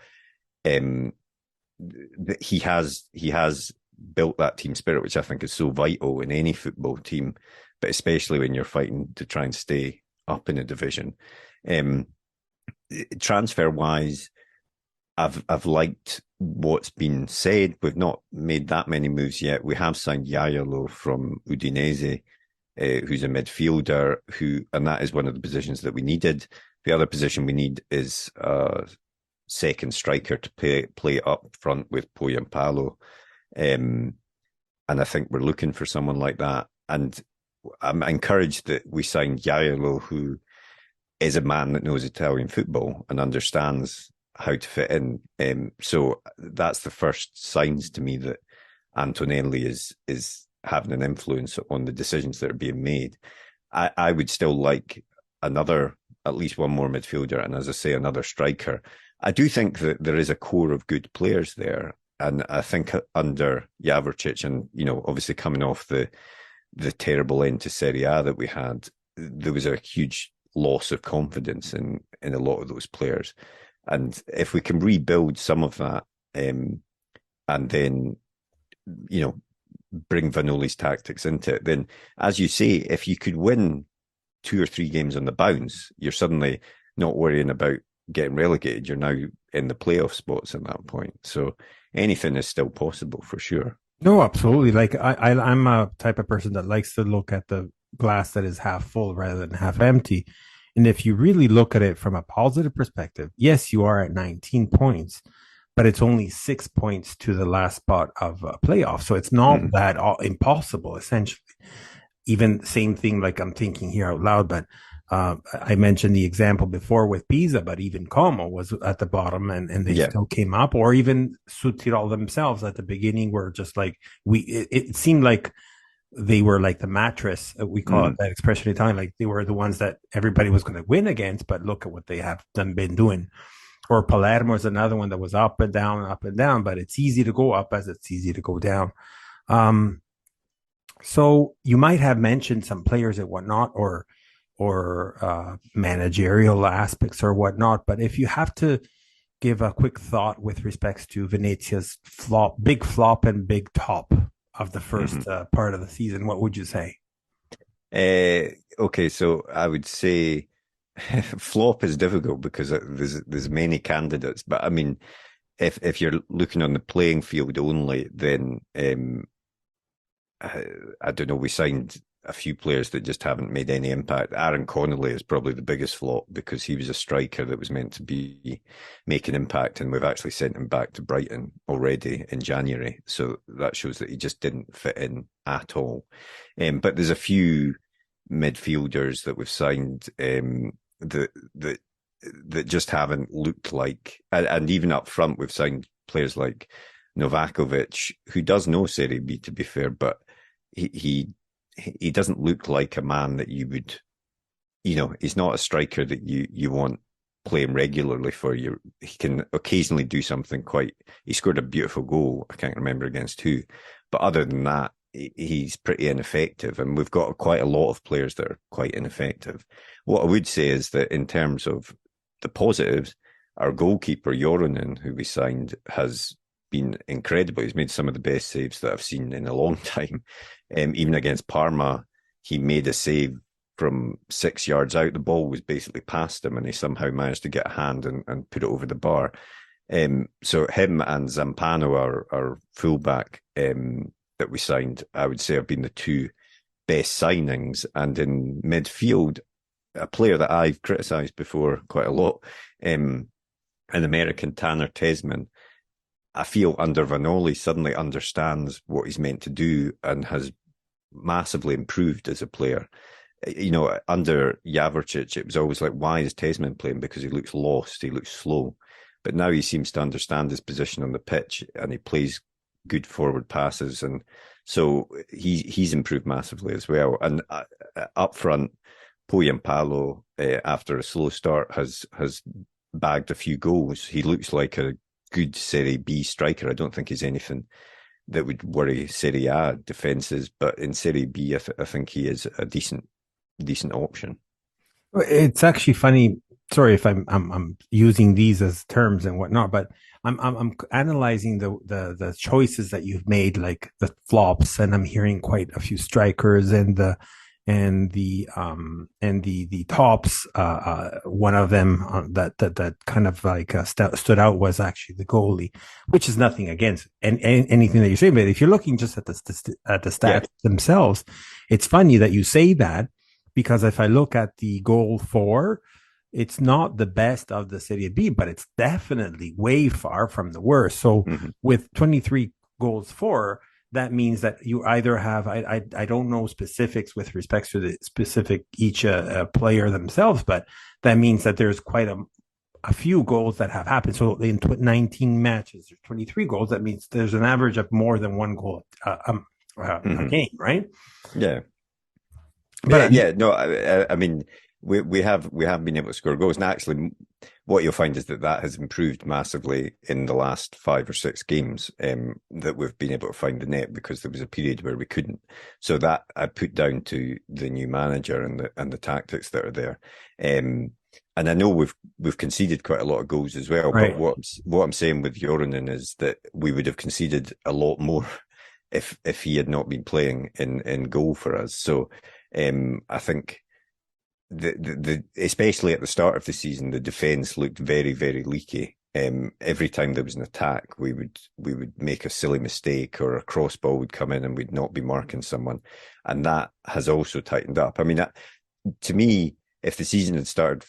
he has built that team spirit, which I think is so vital in any football team, but especially when you're fighting to try and stay up in a division. Transfer wise, I've liked what's been said. We've not made that many moves yet. We have signed Jaiolo from Udinese, who's a midfielder, and that is one of the positions that we needed. The other position we need is a second striker to play up front with Poyampalo. And I think we're looking for someone like that. And I'm encouraged that we signed Jaiolo, who is a man that knows Italian football and understands how to fit in. So that's the first signs to me that Antonelli is having an influence on the decisions that are being made. I would still like at least one more midfielder, and as I say, another striker. I do think that there is a core of good players there. And I think under Javorcic, and obviously coming off the terrible end to Serie A that we had, there was a huge loss of confidence in a lot of those players. And if we can rebuild some of that, and then bring Vanoli's tactics into it, then, as you say, if you could win 2 or 3 games on the bounce, you're suddenly not worrying about getting relegated. You're now in the playoff spots at that point. So anything is still possible for sure. No, absolutely. Like I'm a type of person that likes to look at the glass that is half full rather than half empty. And if you really look at it from a positive perspective, yes, you are at 19 points, but it's only 6 points to the last spot of a playoff. So it's not that impossible, essentially. Even same thing, like I'm thinking here out loud, but I mentioned the example before with Pisa, but even Como was at the bottom and they still came up, or even Südtirol themselves at the beginning were just like, it seemed like they were like the mattress, we call it that expression in Italian, like they were the ones that everybody was going to win against, but look at what they have been doing. Or Palermo is another one that was up and down, but it's easy to go up as it's easy to go down. So you might have mentioned some players and whatnot, or managerial aspects or whatnot. But if you have to give a quick thought with respects to Venezia's big flop and big top of the first part of the season, what would you say? Okay, so I would say flop is difficult because there's many candidates. But I mean, if you're looking on the playing field only, then I don't know. We signed a few players that just haven't made any impact. Aaron Connolly is probably the biggest flop because he was a striker that was meant to be making impact, and we've actually sent him back to Brighton already in January. So that shows that he just didn't fit in at all. But there's a few midfielders that we've signed that just haven't looked like, and even up front we've signed players like Novakovic, who does know Serie B, to be fair, but he doesn't look like a man that you would, he's not a striker that you want playing regularly for you. He can occasionally do something he scored a beautiful goal. I can't remember against who, but other than that, he's pretty ineffective. And we've got quite a lot of players that are quite ineffective. What I would say is that in terms of the positives, our goalkeeper, Joronen, who we signed, has been incredible. He's made some of the best saves that I've seen in a long time. Even against Parma, he made a save from 6 yards out. The ball was basically past him, and he somehow managed to get a hand and put it over the bar. So him and Zampano, our fullback that we signed, I would say have been the two best signings. And in midfield, a player that I've criticised before quite a lot, an American, Tanner Tesman, I feel under Vanoli suddenly understands what he's meant to do and has massively improved as a player. Under Javorcic, it was always like, why is Tesman playing? Because he looks lost, he looks slow. But now he seems to understand his position on the pitch, and he plays good forward passes. And so he's improved massively as well. And up front, Poyampalo, after a slow start, has bagged a few goals. He looks like a good Serie B striker. I don't think he's anything that would worry Serie A defences, but in Serie B, I think he is a decent option. It's actually funny. Sorry if I'm using these as terms and whatnot, but I'm analyzing the choices that you've made, like the flops, and I'm hearing quite a few strikers and the tops. One of them that kind of like stood out was actually the goalie, which is nothing against anything that you're saying. But if you're looking just at the stats themselves, it's funny that you say that, because if I look at the goal for, it's not the best of the Serie B, but it's definitely way far from the worst. So with 23 goals for, that means that you either have, I don't know specifics with respect to the specific each player themselves, but that means that there's quite a few goals that have happened. So in 19 matches, there's 23 goals. That means there's an average of more than one goal a game, right? Yeah. But I mean, we have been able to score goals, and actually, what you'll find is that has improved massively in the last 5 or 6 games. That we've been able to find the net, because there was a period where we couldn't. So that I put down to the new manager and the tactics that are there. And I know we've conceded quite a lot of goals as well. Right. But what I'm saying with Joronen is that we would have conceded a lot more if he had not been playing in goal for us. So I think the especially at the start of the season, the defence looked very, very leaky. Every time there was an attack, we would make a silly mistake, or a cross ball would come in and we'd not be marking someone, and that has also tightened up. I mean, to me, if the season had started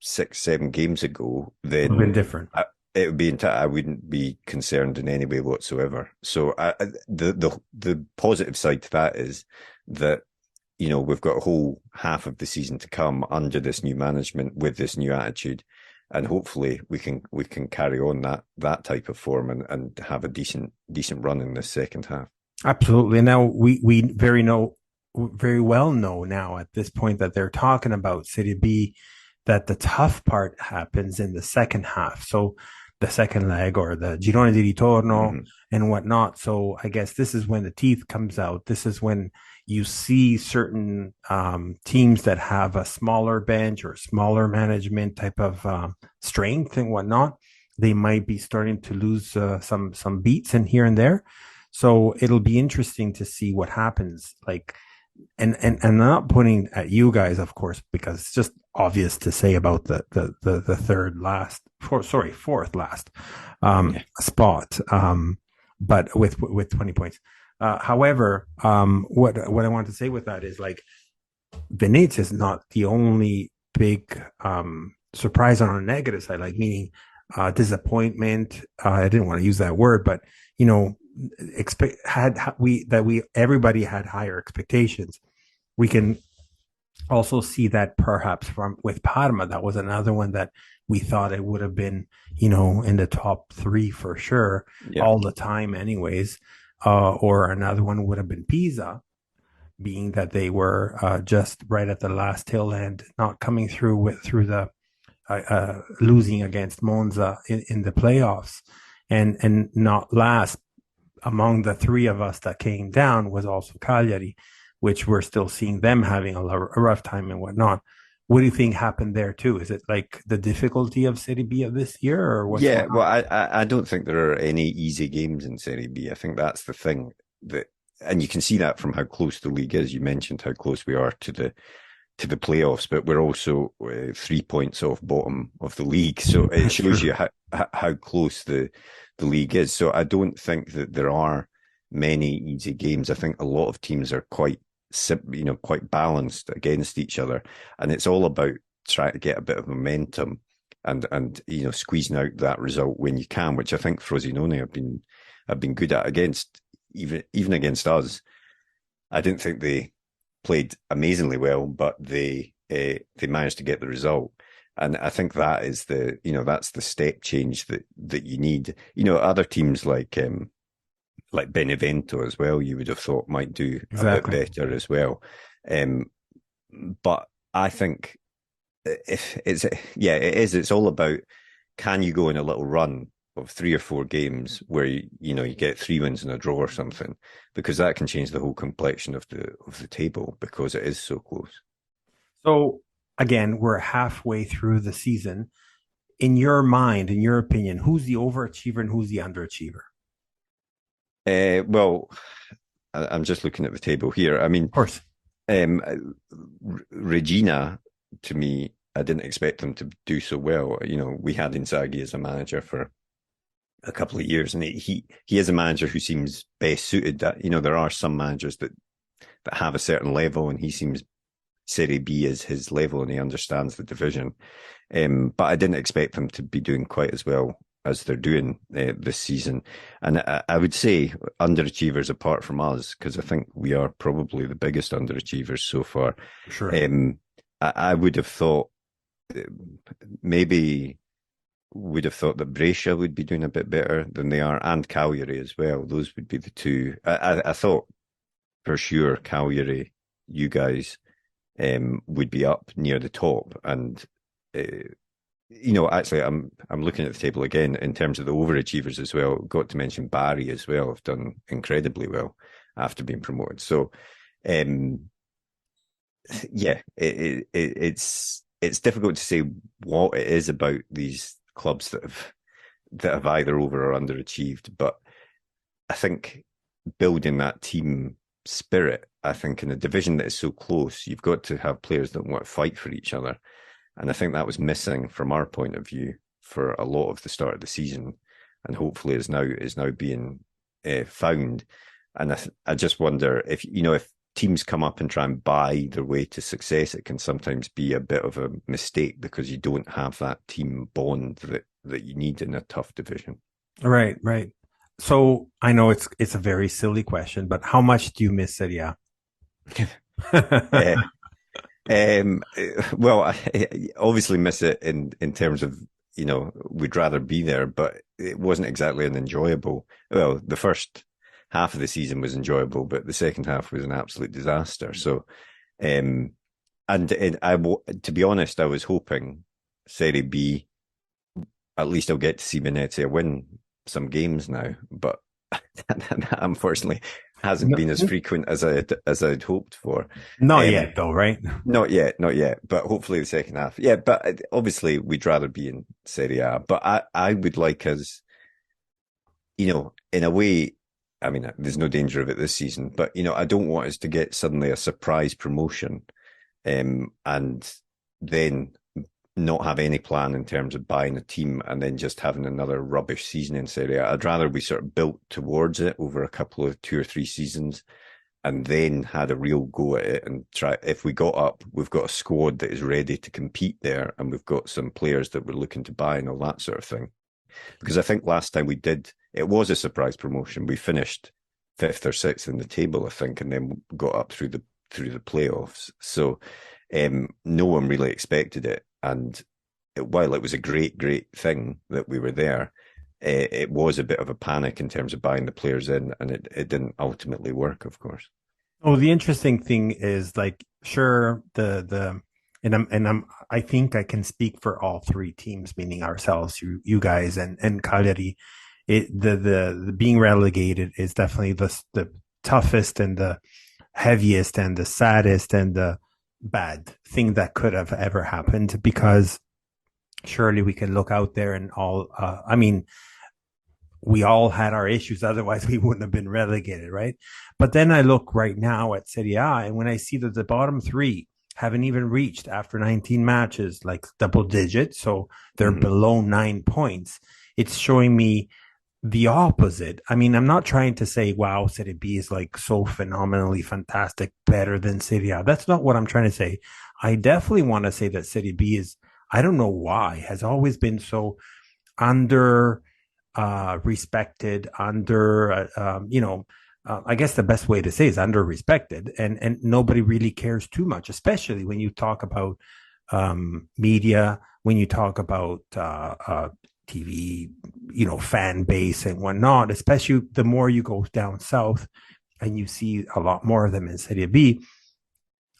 6-7 games ago, then it would have been different. It would be. I wouldn't be concerned in any way whatsoever. So the positive side to that is that, we've got a whole half of the season to come under this new management with this new attitude, and hopefully we can carry on that type of form and have a decent run in this second half. Absolutely. Now we very well know now at this point that they're talking about Serie B, that the tough part happens in the second half. So the second leg, or the Girone di Ritorno and whatnot. So I guess this is when the teeth comes out. This is when you see certain teams that have a smaller bench or smaller management type of strength and whatnot. They might be starting to lose some beats in here and there. So it'll be interesting to see what happens. Like, and I'm not pointing at you guys, of course, because it's just obvious to say about the fourth last spot. But with 20 points. However, what I want to say with that is like Venezia is not the only big surprise on a negative side, like meaning disappointment. I didn't want to use that word, but you know, we everybody had higher expectations. We can also see that perhaps from with Parma, that was another one that we thought it would have been, you know, in the top three for sure, Yeah. all the time, anyways. Or another one would have been Pisa, being that they were just right at the last tail end, not coming through the losing against Monza in the playoffs, and not last among the three of us that came down was also Cagliari, which we're still seeing them having a rough time and whatnot. What do you think happened there too? Is it like the difficulty of Serie B of this year, or what's Yeah, going well, on? I don't think there are any easy games in Serie B. I think that's the thing that, and you can see that from how close the league is. You mentioned how close we are to the playoffs, but we're also 3 points off bottom of the league. So it That's shows true. you how close the league is. So I don't think that there are many easy games. I think a lot of teams are quite, quite balanced against each other, and it's all about trying to get a bit of momentum and squeezing out that result when you can, which I think Frosinone have been good at against even against us. I didn't think they played amazingly well, but they managed to get the result. And I think that is that's the step change that you need. You know, other teams like Benevento as well, you would have thought might do a bit Exactly. better as well. Um, but I think if it is. It's all about, can you go in a little run of 3 or 4 games where you get 3 wins and a draw or something, because that can change the whole complexion of the table because it is so close. So again, we're halfway through the season. In your mind, in your opinion, who's the overachiever and who's the underachiever? Well, I'm just looking at the table here. I mean, Of course. um, Regina, to me, I didn't expect them to do so well. You know, we had Inzaghi as a manager for a couple of years, and he is a manager who seems best suited. That there are some managers that have a certain level, and he seems Serie B is his level, and he understands the division. But I didn't expect them to be doing quite as well as they're doing this season. And I would say underachievers apart from us, because I think we are probably the biggest underachievers so far. Sure. I would have thought maybe would have thought that Brescia would be doing a bit better than they are, and Cagliari as well. Those would be the two. I thought for sure Cagliari, you guys, would be up near the top. And actually, I'm looking at the table again in terms of the overachievers as well. Got to mention Bari as well. Have done incredibly well after being promoted. So, yeah, it's difficult to say what it is about these clubs that have either over or underachieved. But I think building that team spirit, I think in a division that is so close, you've got to have players that want to fight for each other. And I think that was missing from our point of view for a lot of the start of the season, and hopefully is now being found. And I just wonder if teams come up and try and buy their way to success, it can sometimes be a bit of a mistake because you don't have that team bond that you need in a tough division. Right, right. So I know it's a very silly question, but how much do you miss Serie A? Uh, well, I obviously miss it in terms of, we'd rather be there, but it wasn't exactly an enjoyable. Well, the first half of the season was enjoyable, but the second half was an absolute disaster. So, to be honest, I was hoping Serie B, at least I'll get to see Venezia win some games now, but that unfortunately hasn't No, been as frequent as I'd hoped for. not Um, yet, though, right? Not yet, not yet, but hopefully the second half. Yeah, but obviously we'd rather be in Serie A. But I would like us, in a way. I mean, there's no danger of it this season, but I don't want us to get suddenly a surprise promotion, and then not have any plan in terms of buying a team and then just having another rubbish season in Serie A. I'd rather we sort of built towards it over a couple of 2 or 3 seasons and then had a real go at it and try. If we got up, we've got a squad that is ready to compete there, and we've got some players that we're looking to buy and all that sort of thing. Because I think last time we did, it was a surprise promotion. We finished 5th or 6th in the table, I think, and then got up through the playoffs. So no one really expected it. And while it was a great thing that we were there, it was a bit of a panic in terms of buying the players in, and it didn't ultimately work, of course. Oh, the interesting thing is, like, sure, I think I can speak for all three teams, meaning ourselves, you guys, and Cagliari. The being relegated is definitely the toughest and the heaviest and the saddest and the bad thing that could have ever happened, because surely we can look out there and all. I mean, we all had our issues, otherwise we wouldn't have been relegated, right? But then I look right now at Serie A, and when I see that the bottom three haven't even reached after 19 matches, like double digits, so they're below 9 points, it's showing me the opposite. I mean, I'm not trying to say, wow, Serie B is like so phenomenally fantastic, better than Serie A. That's not what I'm trying to say. I definitely want to say that Serie B is, I don't know why, has always been so under respected, I guess the best way to say is under respected, and nobody really cares too much, especially when you talk about media, when you talk about TV, fan base and whatnot, especially the more you go down south, and you see a lot more of them in Serie B,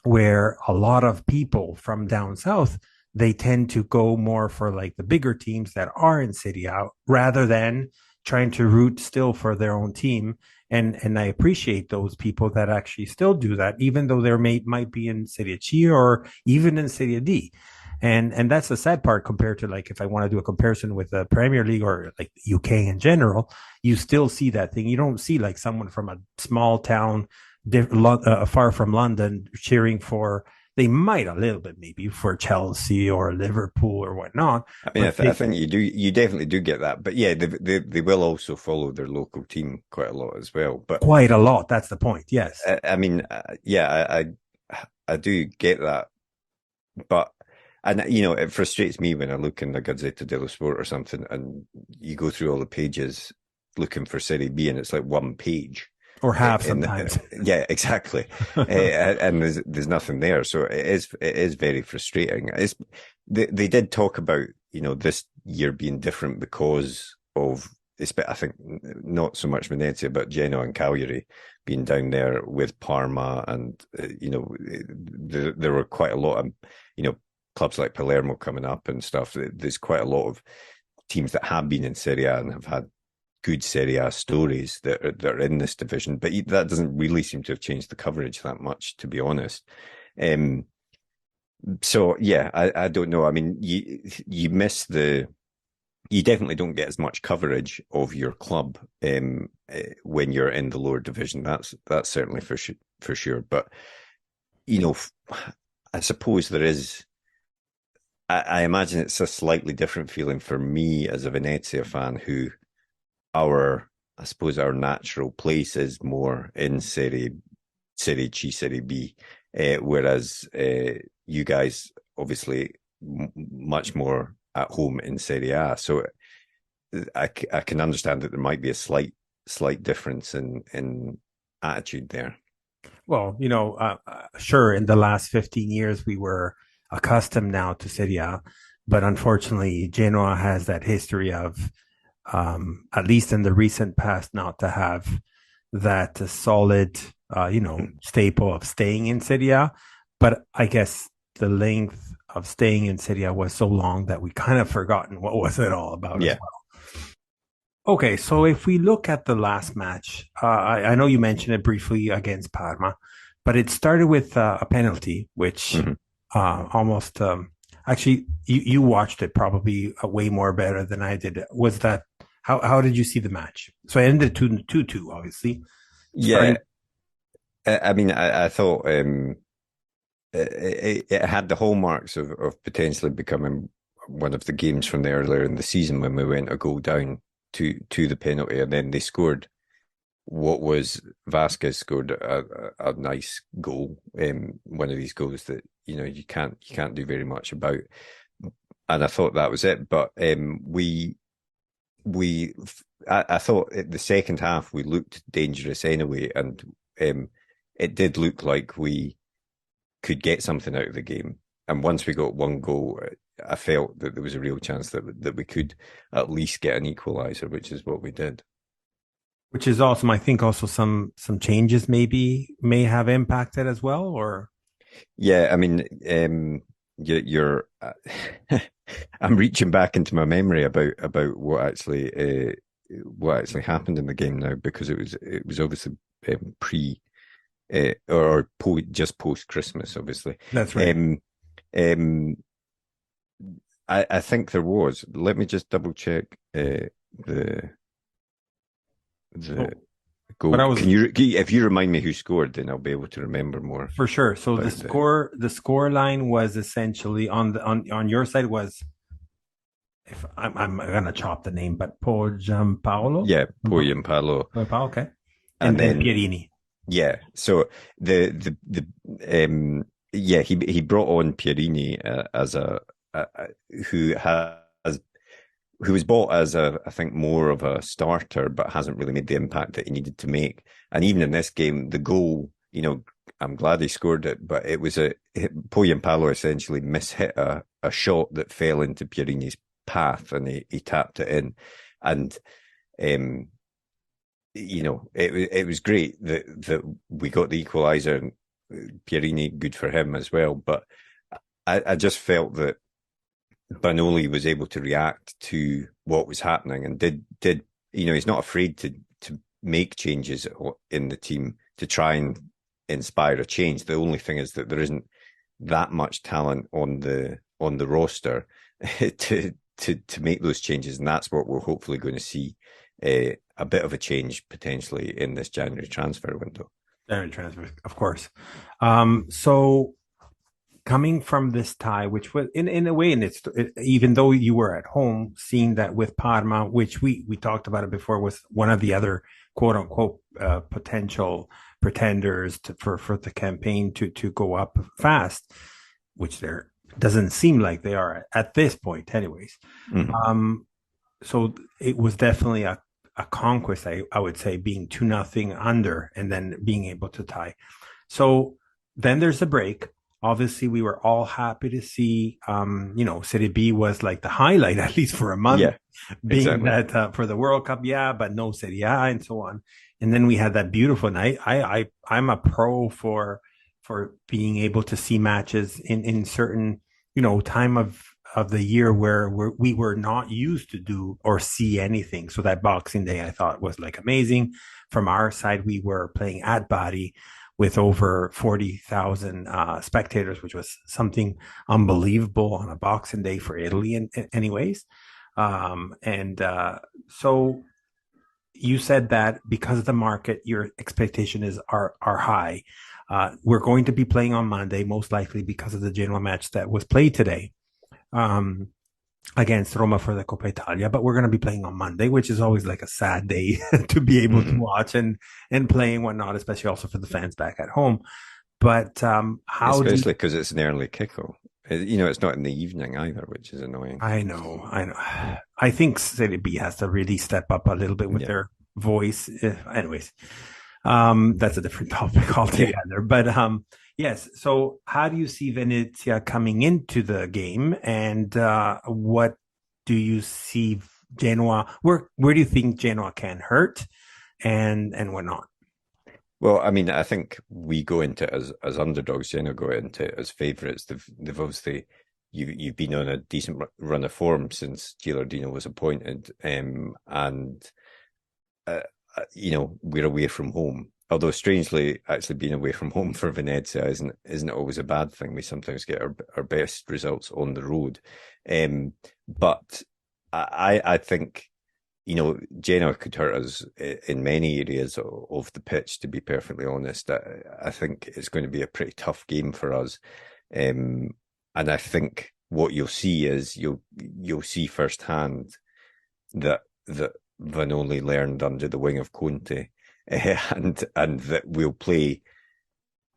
where a lot of people from down south, they tend to go more for like the bigger teams that are in Serie A rather than trying to root still for their own team. And I appreciate those people that actually still do that, even though they might be in Serie C or even in Serie D. And that's the sad part, compared to, like, if I want to do a comparison with the Premier League or like UK in general, you still see that thing. You don't see like someone from a small town far from London cheering for, they might a little bit maybe for Chelsea or Liverpool or whatnot. I mean, I think you definitely do get that, but yeah, they will also follow their local team quite a lot as well. But quite a lot. That's the point. Yes. I mean, yeah, I do get that, but. And, it frustrates me when I look in the Gazzetta dello Sport or something, and you go through all the pages looking for Serie B, and it's like one page. Or half sometimes. Yeah, exactly. And there's nothing there. So it is very frustrating. They did talk about, this year being different because of, I think, not so much Venezia, but Genoa and Cagliari being down there with Parma. And, there were quite a lot of, clubs like Palermo coming up and stuff. There's quite a lot of teams that have been in Serie A and have had good Serie A stories that are in this division, but that doesn't really seem to have changed the coverage that much, to be honest. So yeah, I don't know. I mean, you miss you definitely don't get as much coverage of your club when you're in the lower division. That's certainly for sure. But I suppose there is. I imagine it's a slightly different feeling for me as a Venezia fan, who I suppose our natural place is more in Serie C, Serie B, whereas you guys obviously much more at home in Serie A. So I can understand that there might be a slight difference in attitude there. Well, sure, in the last 15 years, we were accustomed now to Serie A, but unfortunately, Genoa has that history of, at least in the recent past, not to have that solid, staple of staying in Serie A. But I guess the length of staying in Serie A was so long that we kind of forgotten what was it all about as well. Okay, so if we look at the last match, I know you mentioned it briefly against Parma, but it started with a penalty, which almost actually you watched it probably way more better than I did. Was that how did you see the match? So it ended 2-2, obviously. Yeah, I mean, I thought it had the hallmarks of potentially becoming one of the games from the earlier in the season when we went a goal down to the penalty, and then they scored what was Vasquez scored a nice goal, one of these goals that you can't do very much about, and I thought that was it. But I thought at the second half we looked dangerous anyway, and it did look like we could get something out of the game. And once we got one goal, I felt that there was a real chance that we could at least get an equaliser, which is what we did. Which is awesome. I think also some changes maybe may have impacted as well, or Yeah, I mean, you're I'm reaching back into my memory about what actually happened in the game now, because it was obviously pre or just post Christmas, obviously. that's right. I think there was. Let me just double check the Oh, goal. but I was Can you, if you remind me who scored, then I'll be able to remember more. for sure. So about the score line was essentially on your side was, if I'm gonna chop the name, but Giampaolo. Yeah, Poi and Palo, Okay, and then then Pierini. yeah. So he brought on Pierini as a who has who was bought as I think more of a starter, but hasn't really made the impact that he needed to make. And even in this game, the goal, I'm glad he scored it, but it was Poyampalo essentially mishit a shot that fell into Pierini's path, and he tapped it in. And it was great that we got the equaliser, and Pierini, good for him as well. But I just felt that Banoli was able to react to what was happening, and did he's not afraid to make changes in the team to try and inspire a change. The only thing is that there isn't that much talent on the roster to make those changes, and that's what we're hopefully going to see, a bit of a change potentially in this January transfer window. January transfer, of course. So coming from this tie, which was in a way, and even though you were at home, seeing that with Parma, which we talked about it before, was one of the other quote unquote potential pretenders for the campaign to go up fast, which there doesn't seem like they are at this point, anyways. Mm-hmm. So it was definitely a conquest, I would say, being 2-0 under and then being able to tie. So then there's a break. Obviously, we were all happy to see, Serie B was like the highlight, at least for a month, Yeah, being exactly. that for the World Cup, yeah, but no Serie A and so on. And then we had that beautiful night. I'm a pro for being able to see matches in certain, time of the year where we were not used to do or see anything. So that Boxing Day, I thought, was like amazing. From our side, we were playing at Bari with over 40,000 spectators, which was something unbelievable on a Boxing Day for Italy, anyways. So you said that because of the market, your expectation are high. We're going to be playing on Monday, most likely because of the Genoa match that was played today against Roma for the Coppa Italia. But we're going to be playing on Monday, which is always like a sad day to be able to watch and play and whatnot, especially also for the fans back at home. But especially because it's an early kickoff. It's not in the evening either, which is annoying. I know. I think Serie B has to really step up a little bit with their voice. Anyways, that's a different topic altogether. Yeah. But yes. So how do you see Venezia coming into the game, and what do you see Genoa? Where do you think Genoa can hurt, and whatnot? Well, I mean, I think we go into it as underdogs. Genoa go into it as favourites. They've obviously you've been on a decent run of form since Gilardino was appointed, and we're away from home. Although strangely, actually being away from home for Venezia isn't always a bad thing. We sometimes get our best results on the road, but I think Genoa could hurt us in many areas of the pitch, to be perfectly honest. I think it's going to be a pretty tough game for us. And I think what you'll see is you'll see firsthand that Vanoli learned under the wing of Conte, and that we'll play.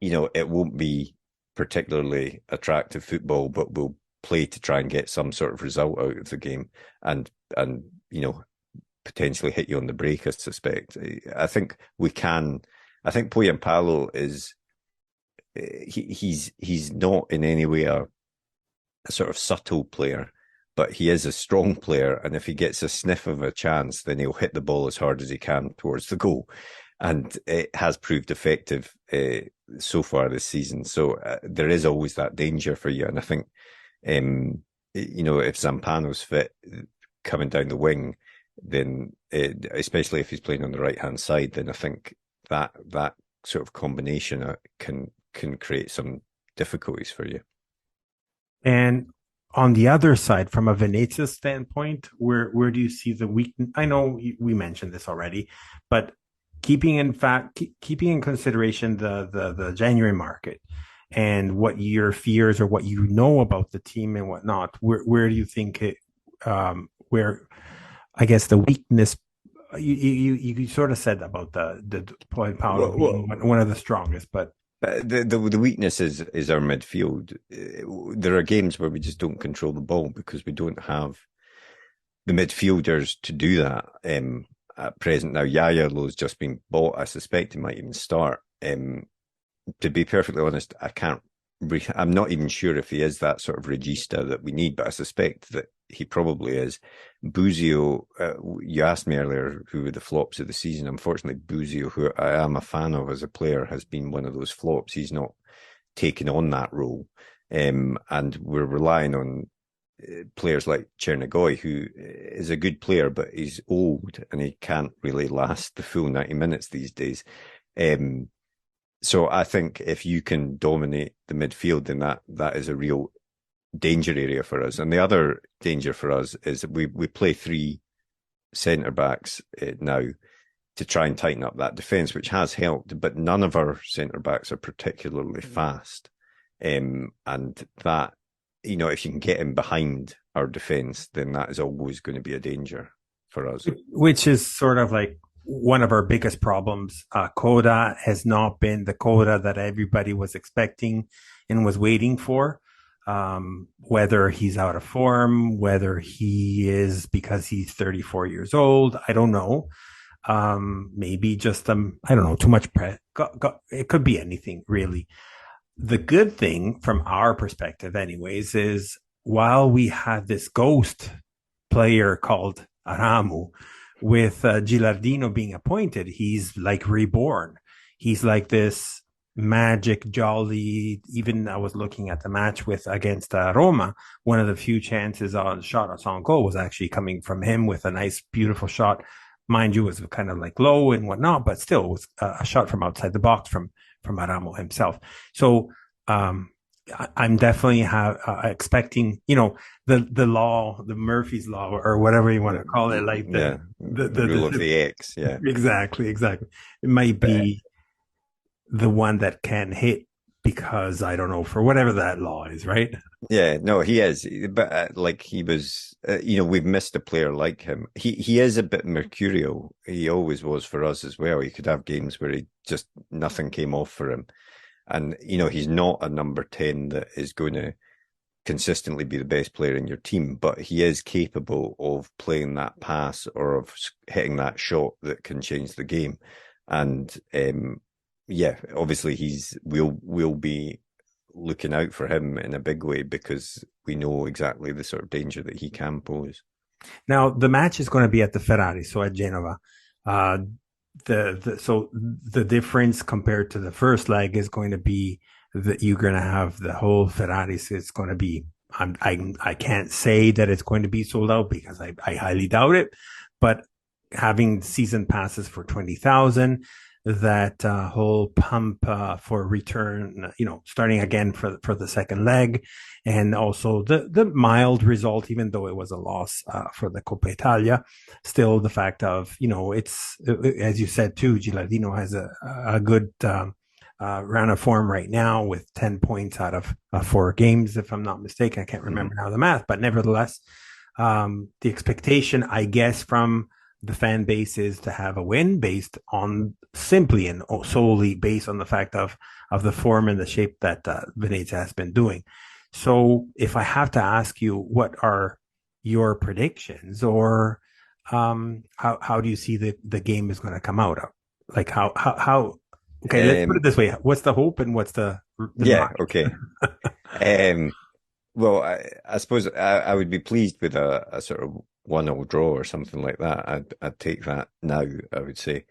It won't be particularly attractive football, but we'll play to try and get some sort of result out of the game, and potentially hit you on the break, I suspect. I think we can. I think Poyampalo is. He's not in any way a sort of subtle player, but he is a strong player, and if he gets a sniff of a chance, then he'll hit the ball as hard as he can towards the goal, and it has proved effective so far this season. So there is always that danger for you, and I think if Zampano's fit coming down the wing, then especially if he's playing on the right hand side, then I think that sort of combination can create some difficulties for you. And on the other side, from a Venezia standpoint, where do you see the weakness? I know we mentioned this already, but keeping in consideration the January market and what your fears or what you know about the team and whatnot, where do you think where I guess the weakness? You sort of said about the point Paolo being one of the strongest, but the weakness is our midfield. There are games where we just don't control the ball because we don't have the midfielders to do that at present. Now, Yaya Lo's just been bought. I suspect he might even start. To be perfectly honest, I'm not even sure if he is that sort of regista that we need, but I suspect that he probably is. Buzio, you asked me earlier who were the flops of the season. Unfortunately, Buzio, who I am a fan of as a player, has been one of those flops. He's not taken on that role. And we're relying on players like Chernigoi, who is a good player, but he's old and he can't really last the full 90 minutes these days. So I think if you can dominate the midfield, then that is a real danger area for us. And the other danger for us is that we play three centre backs now to try and tighten up that defence, which has helped, but none of our centre backs are particularly fast. And that, if you can get in behind our defence, then that is always going to be a danger for us. Which is sort of like one of our biggest problems. Coda has not been the Coda that everybody was expecting and was waiting for. Whether he's out of form, whether he is because he's 34 years old, I don't know. Maybe just I don't know, too much press. It could be anything, really. The good thing from our perspective, anyways, is while we had this ghost player called Aramu, with Gilardino being appointed, he's like reborn. He's like this magic, jolly. Even I was looking at the match against Roma. One of the few chances on shot on goal was actually coming from him with a nice, beautiful shot. Mind you, it was kind of like low and whatnot, but still it was a shot from outside the box from Aramo himself. So I'm definitely expecting, the law, the Murphy's law, or whatever you want to call it, like the rule of the X. Yeah, exactly. It might be the one that can hit because I don't know, for whatever that law is, right? Yeah, no, he is, but like he was, we've missed a player like him. He is a bit mercurial. He always was for us as well. He could have games where nothing came off for him. And, he's not a number 10 that is going to consistently be the best player in your team, but he is capable of playing that pass or of hitting that shot that can change the game. And, obviously we'll be looking out for him in a big way because we know exactly the sort of danger that he can pose. Now, the match is going to be at the Ferrari, so at Genova. So the difference compared to the first leg is going to be that you're going to have the whole Ferrari. So it's going to be, I can't say that it's going to be sold out because I highly doubt it, but having season passes for 20,000, that whole pump for return, starting again for the second leg, and also the mild result, even though it was a loss for the Coppa Italia. Still, the fact of it's as you said too, Gilardino has a good round of form right now with 10 points out of 4 games, if I'm not mistaken. I can't remember now the math, but nevertheless, the expectation, I guess, from the fan base is to have a win based on simply and solely based on the fact of the form and the shape that Venezia has been doing. So if I have to ask you, what are your predictions, or how do you see the game is going to come out of? Like how okay, let's put it this way. What's the hope and what's the yeah, okay. Well, I suppose I would be pleased with a sort of 1-0 draw or something like that. I'd take that now, I would say.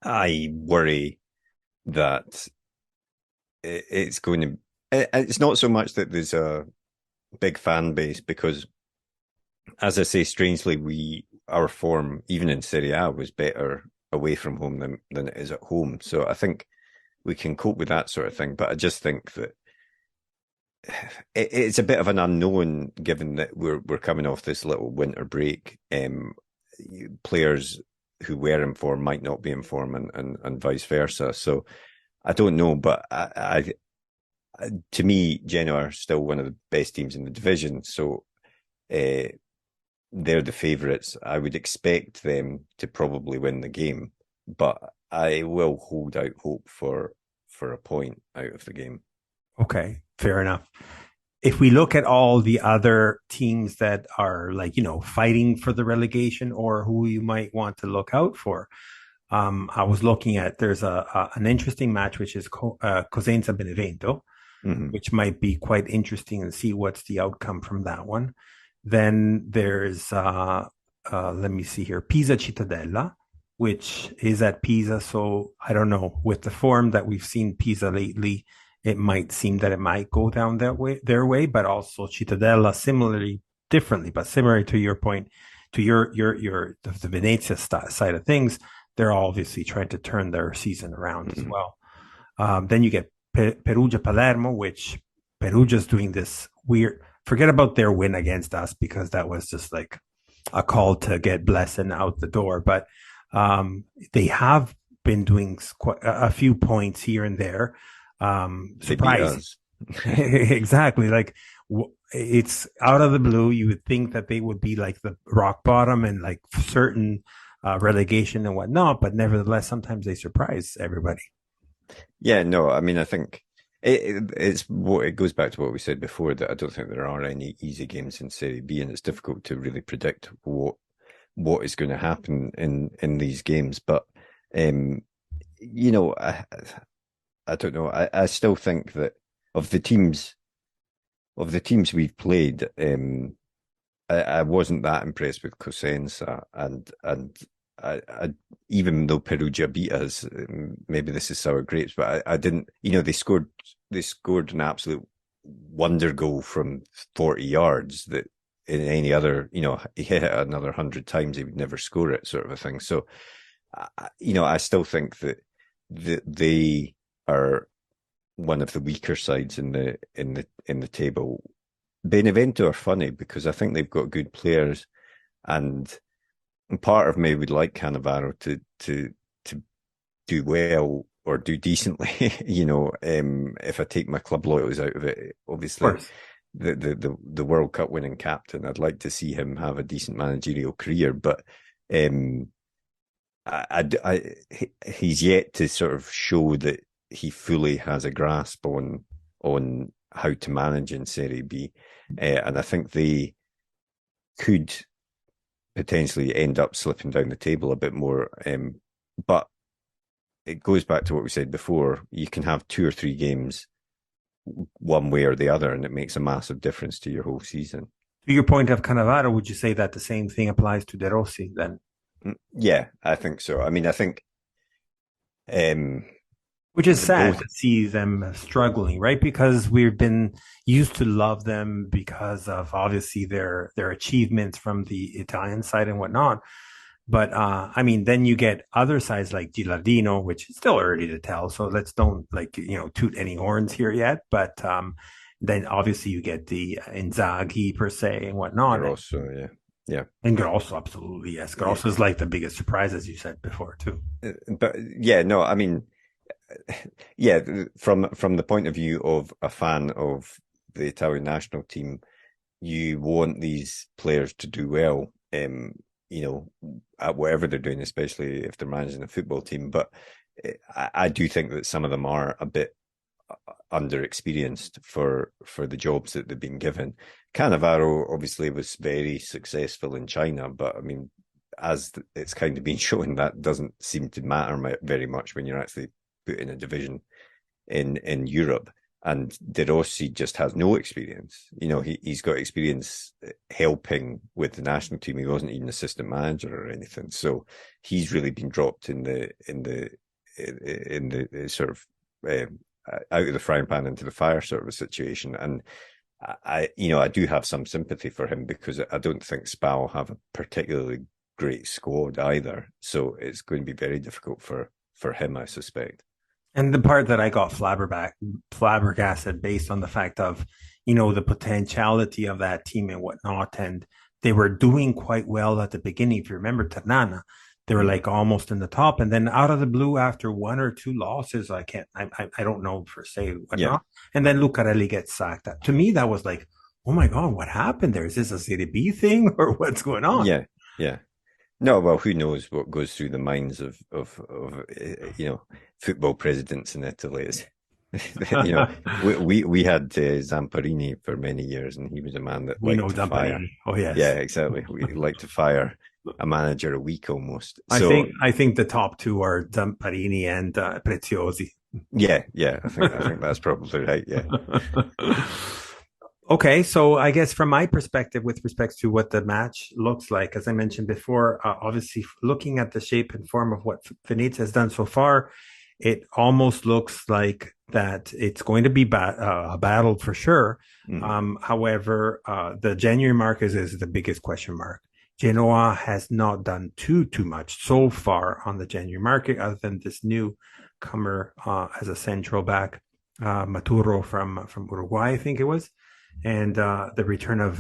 I worry that it's going to. It's not so much that there's a big fan base, because, as I say, strangely, our form, even in Serie A, was better away from home than it is at home. So I think we can cope with that sort of thing. But I just think that it's a bit of an unknown, given that we're coming off this little winter break. Players who were in form might not be in form, and vice versa. So I don't know, but I to me, Genoa are still one of the best teams in the division. So they're the favourites. I would expect them to probably win the game, but I will hold out hope for a point out of the game. Okay, fair enough. If we look at all the other teams that are fighting for the relegation, or who you might want to look out for, I was looking at, there's an interesting match, which is Cosenza Benevento, which might be quite interesting, and see what's the outcome from that one. Then there's let me see here, Pisa Cittadella, which is at Pisa. So I don't know, with the form that we've seen Pisa lately, it might seem that it might go down their way, but also Cittadella similarly, differently, but similar to your point, to the Venezia side of things, they're obviously trying to turn their season around as well. Then you get Perugia Palermo, which Perugia's doing this weird. Forget about their win against us, because that was just like a call to get Blessing out the door. But they have been doing a few points here and there. Surprise. Exactly. Like, it's out of the blue. You would think that they would be like the rock bottom and like certain relegation and whatnot, but nevertheless, sometimes they surprise everybody. Yeah, no, I mean, I think it goes back to what we said before, that I don't think there are any easy games in Serie B, and it's difficult to really predict what is going to happen in these games. But I don't know. I still think that of the teams we've played, I wasn't that impressed with Cosenza, and I even though Perugia beat us, maybe this is sour grapes, but I didn't. They scored an absolute wonder goal from 40 yards that in any other, he hit it another 100 times, he would never score it, sort of a thing. So, I still think that they are one of the weaker sides in the table. Benevento are funny, because I think they've got good players, and part of me would like Cannavaro to do well, or do decently. If I take my club loyalties out of it, obviously the World Cup winning captain, I'd like to see him have a decent managerial career, but he's yet to sort of show that he fully has a grasp on how to manage in Serie B, and I think they could potentially end up slipping down the table a bit more. But it goes back to what we said before. You can have 2 or 3 games one way or the other, and it makes a massive difference to your whole season. To your point of Cannavaro, would you say that the same thing applies to De Rossi then? Yeah, I think so. I mean, I think which is sad to see them struggling, right? Because we've been used to love them because of obviously their achievements from the Italian side and whatnot. But I mean, then you get other sides like Gilardino, which is still early to tell. So let's don't toot any horns here yet. But then obviously you get the Inzaghi per se and whatnot. Grosso, yeah, yeah, And Grosso, absolutely, yes. Grosso is like the biggest surprise, as you said before, too. but yeah, no, I mean, yeah, from the point of view of a fan of the Italian national team, you want these players to do well, at whatever they're doing, especially if they're managing a football team. But I do think that some of them are a bit underexperienced for the jobs that they've been given. Cannavaro obviously was very successful in China, but I mean, as it's kind of been shown, that doesn't seem to matter very much when you're actually put in a division in Europe. And De Rossi just has no experience. He's got experience helping with the national team. He wasn't even assistant manager or anything, so he's really been dropped in the sort of out of the frying pan into the fire sort of a situation. And I do have some sympathy for him because I don't think Spal have a particularly great squad either. So it's going to be very difficult for him, I suspect. And the part that I got flabbergasted based on the fact of, the potentiality of that team and whatnot. And they were doing quite well at the beginning. If you remember Ternana, they were like almost in the top. And then out of the blue, after one or two losses, I don't know per se whatnot. Yeah. And then Lucarelli gets sacked. To me, that was like, oh my God, what happened there? Is this a Serie B thing or what's going on? Yeah, yeah. No, well, who knows what goes through the minds of football presidents in Italy? We had Zamparini for many years, and he was a man that liked to fire. Oh yes, yeah, exactly. We like to fire a manager a week almost. I think the top two are Zamparini and Preziosi. Yeah, I think that's probably right. Yeah. Okay, so I guess from my perspective, with respect to what the match looks like, as I mentioned before, obviously looking at the shape and form of what Venezia has done so far, it almost looks like that it's going to be a battle for sure. However, the January market is the biggest question mark. Genoa has not done too much so far on the January market, other than this newcomer as a central back, Maturo from Uruguay, I think it was. And the return of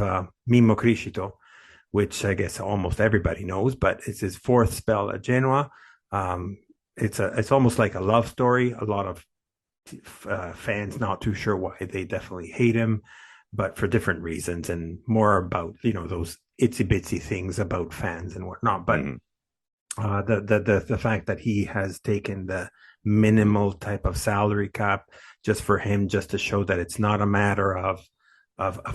Mimmo Criscito, which I guess almost everybody knows, but it's his fourth spell at Genoa. It's almost like a love story. A lot of fans not too sure why. They definitely hate him, but for different reasons and more about those itsy bitsy things about fans and whatnot. But the fact that he has taken the minimal type of salary cap just for him, just to show that it's not a matter of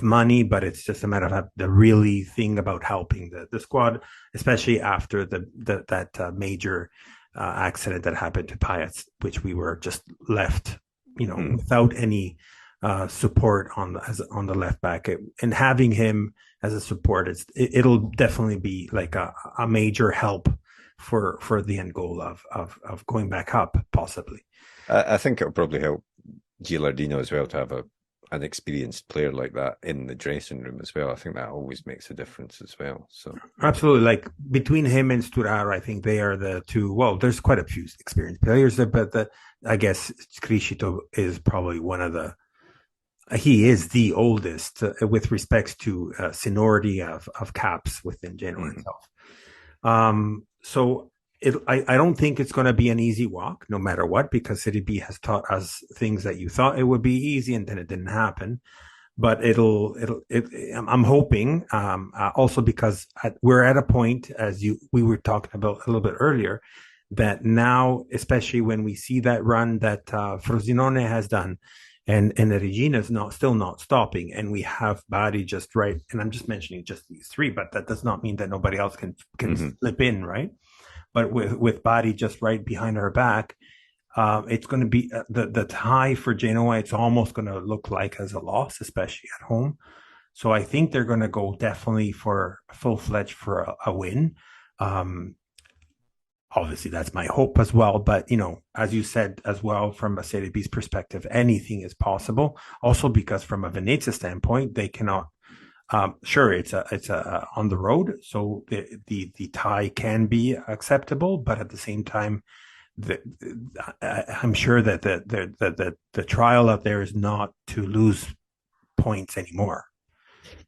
money, but it's just a matter of the really thing about helping the squad, especially after that major accident that happened to Payet, which we were just left, without any support on the left back. And having him as a support, it'll definitely be like a major help for the end goal of going back up, possibly. I think it'll probably help Gilardino as well to have an experienced player like that in the dressing room as well. I think that always makes a difference as well. So absolutely, like between him and Sturaro, I think they are the two. Well, there's quite a few experienced players there, but I guess Criscito is probably one of the. He is the oldest with respects to seniority of caps within Genoa itself. So I don't think it's going to be an easy walk, no matter what, because Serie B has taught us things that you thought it would be easy, and then it didn't happen. But I'm hoping, also because we're at a point, as we were talking about a little bit earlier, that now, especially when we see that run that Frosinone has done, and the Regina is still not stopping, and we have Bari just right, and I'm just mentioning just these three, but that does not mean that nobody else can slip in, right? But with Bari just right behind her back, it's going to be the tie for Genoa. It's almost going to look like as a loss, especially at home. So I think they're going to go definitely for full-fledged for a win. Obviously, that's my hope as well. But, as you said as well, from a Serie B's perspective, anything is possible. Also, because from a Venezia standpoint, they cannot Sure, it's on the road, so the tie can be acceptable, but at the same time, I'm sure that the trial out there is not to lose points anymore.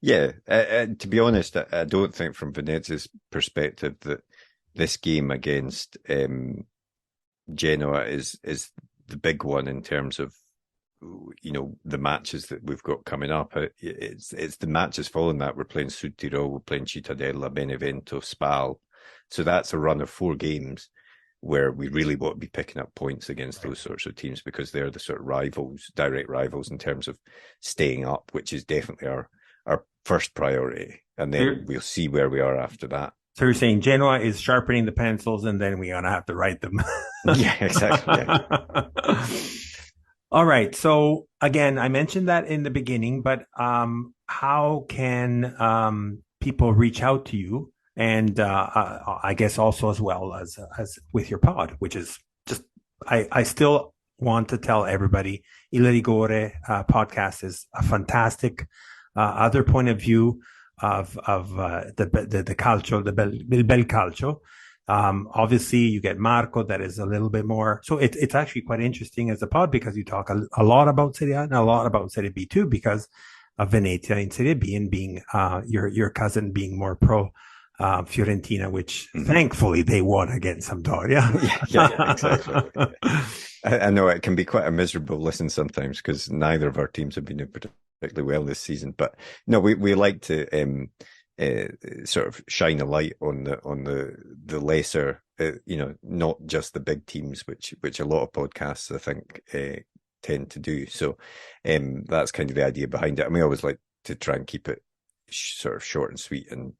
Yeah, to be honest, I don't think from Venezia's perspective that this game against Genoa is the big one in terms of the matches that we've got coming up. It's the matches following that. We're playing Südtirol, we're playing Cittadella, Benevento, Spal. So that's a run of 4 games where we really want to be picking up points against those sorts of teams, because they're the sort of rivals, direct rivals in terms of staying up, which is definitely our first priority. And then we'll see where we are after that. So you're saying Genoa is sharpening the pencils, and then we're going to have to write them. Yeah, exactly. Yeah. All right. So again, I mentioned that in the beginning, but how can people reach out to you? And I guess also as well as with your pod, which is just, I still want to tell everybody, Il Rigore podcast is a fantastic other point of view of the calcio, the bel calcio. Obviously, you get Marco, that is a little bit more. So it's actually quite interesting as a pod, because you talk a lot about Serie A and a lot about Serie B too, because of Venezia in Serie B, and being your cousin being more pro Fiorentina, which thankfully they won against Sampdoria. yeah, exactly. I know it can be quite a miserable listen sometimes, because neither of our teams have been doing particularly well this season. But no, we like to sort of shine a light on the lesser, not just the big teams, which a lot of podcasts I think tend to do. So that's kind of the idea behind it. And we always like to try and keep it sort of short and sweet, and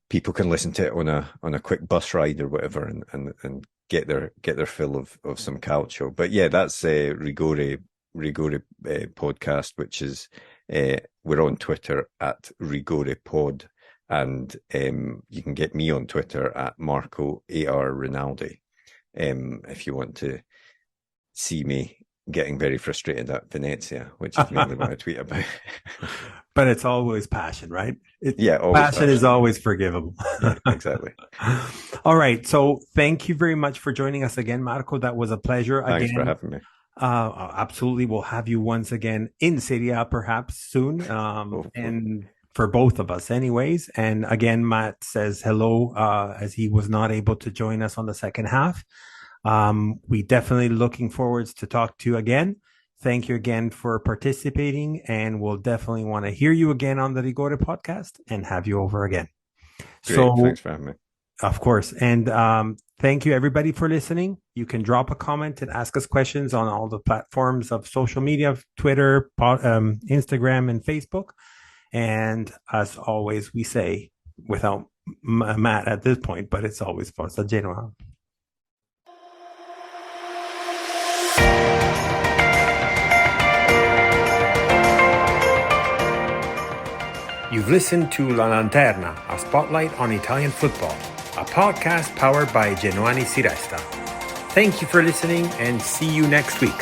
people can listen to it on a quick bus ride or whatever, and get their fill of some calcio. But yeah, that's Rigore podcast, which is we're on Twitter at Rigore Pod, and you can get me on Twitter at Marco AR Rinaldi if you want to see me getting very frustrated at Venezia, which is mainly what I tweet about. But it's always passion, right? Always passion is always forgivable. Yeah, exactly. All right. So thank you very much for joining us again, Marco. That was a pleasure. Thanks for having me. Absolutely. We'll have you once again in Serie A perhaps soon. And for both of us anyways. And again, Matt says hello, as he was not able to join us on the second half. We definitely looking forward to talk to you again. Thank you again for participating, and we'll definitely want to hear you again on the Rigore podcast and have you over again. Great. So Thanks for having me. Of course. And thank you everybody for listening. You can drop a comment and ask us questions on all the platforms of social media, Twitter, Instagram, and Facebook. And as always, we say, without Matt at this point, but it's always Forza Genoa. You've listened to La Lanterna, a spotlight on Italian football, a podcast powered by Genuani Si Resta. Thank you for listening, and see you next week.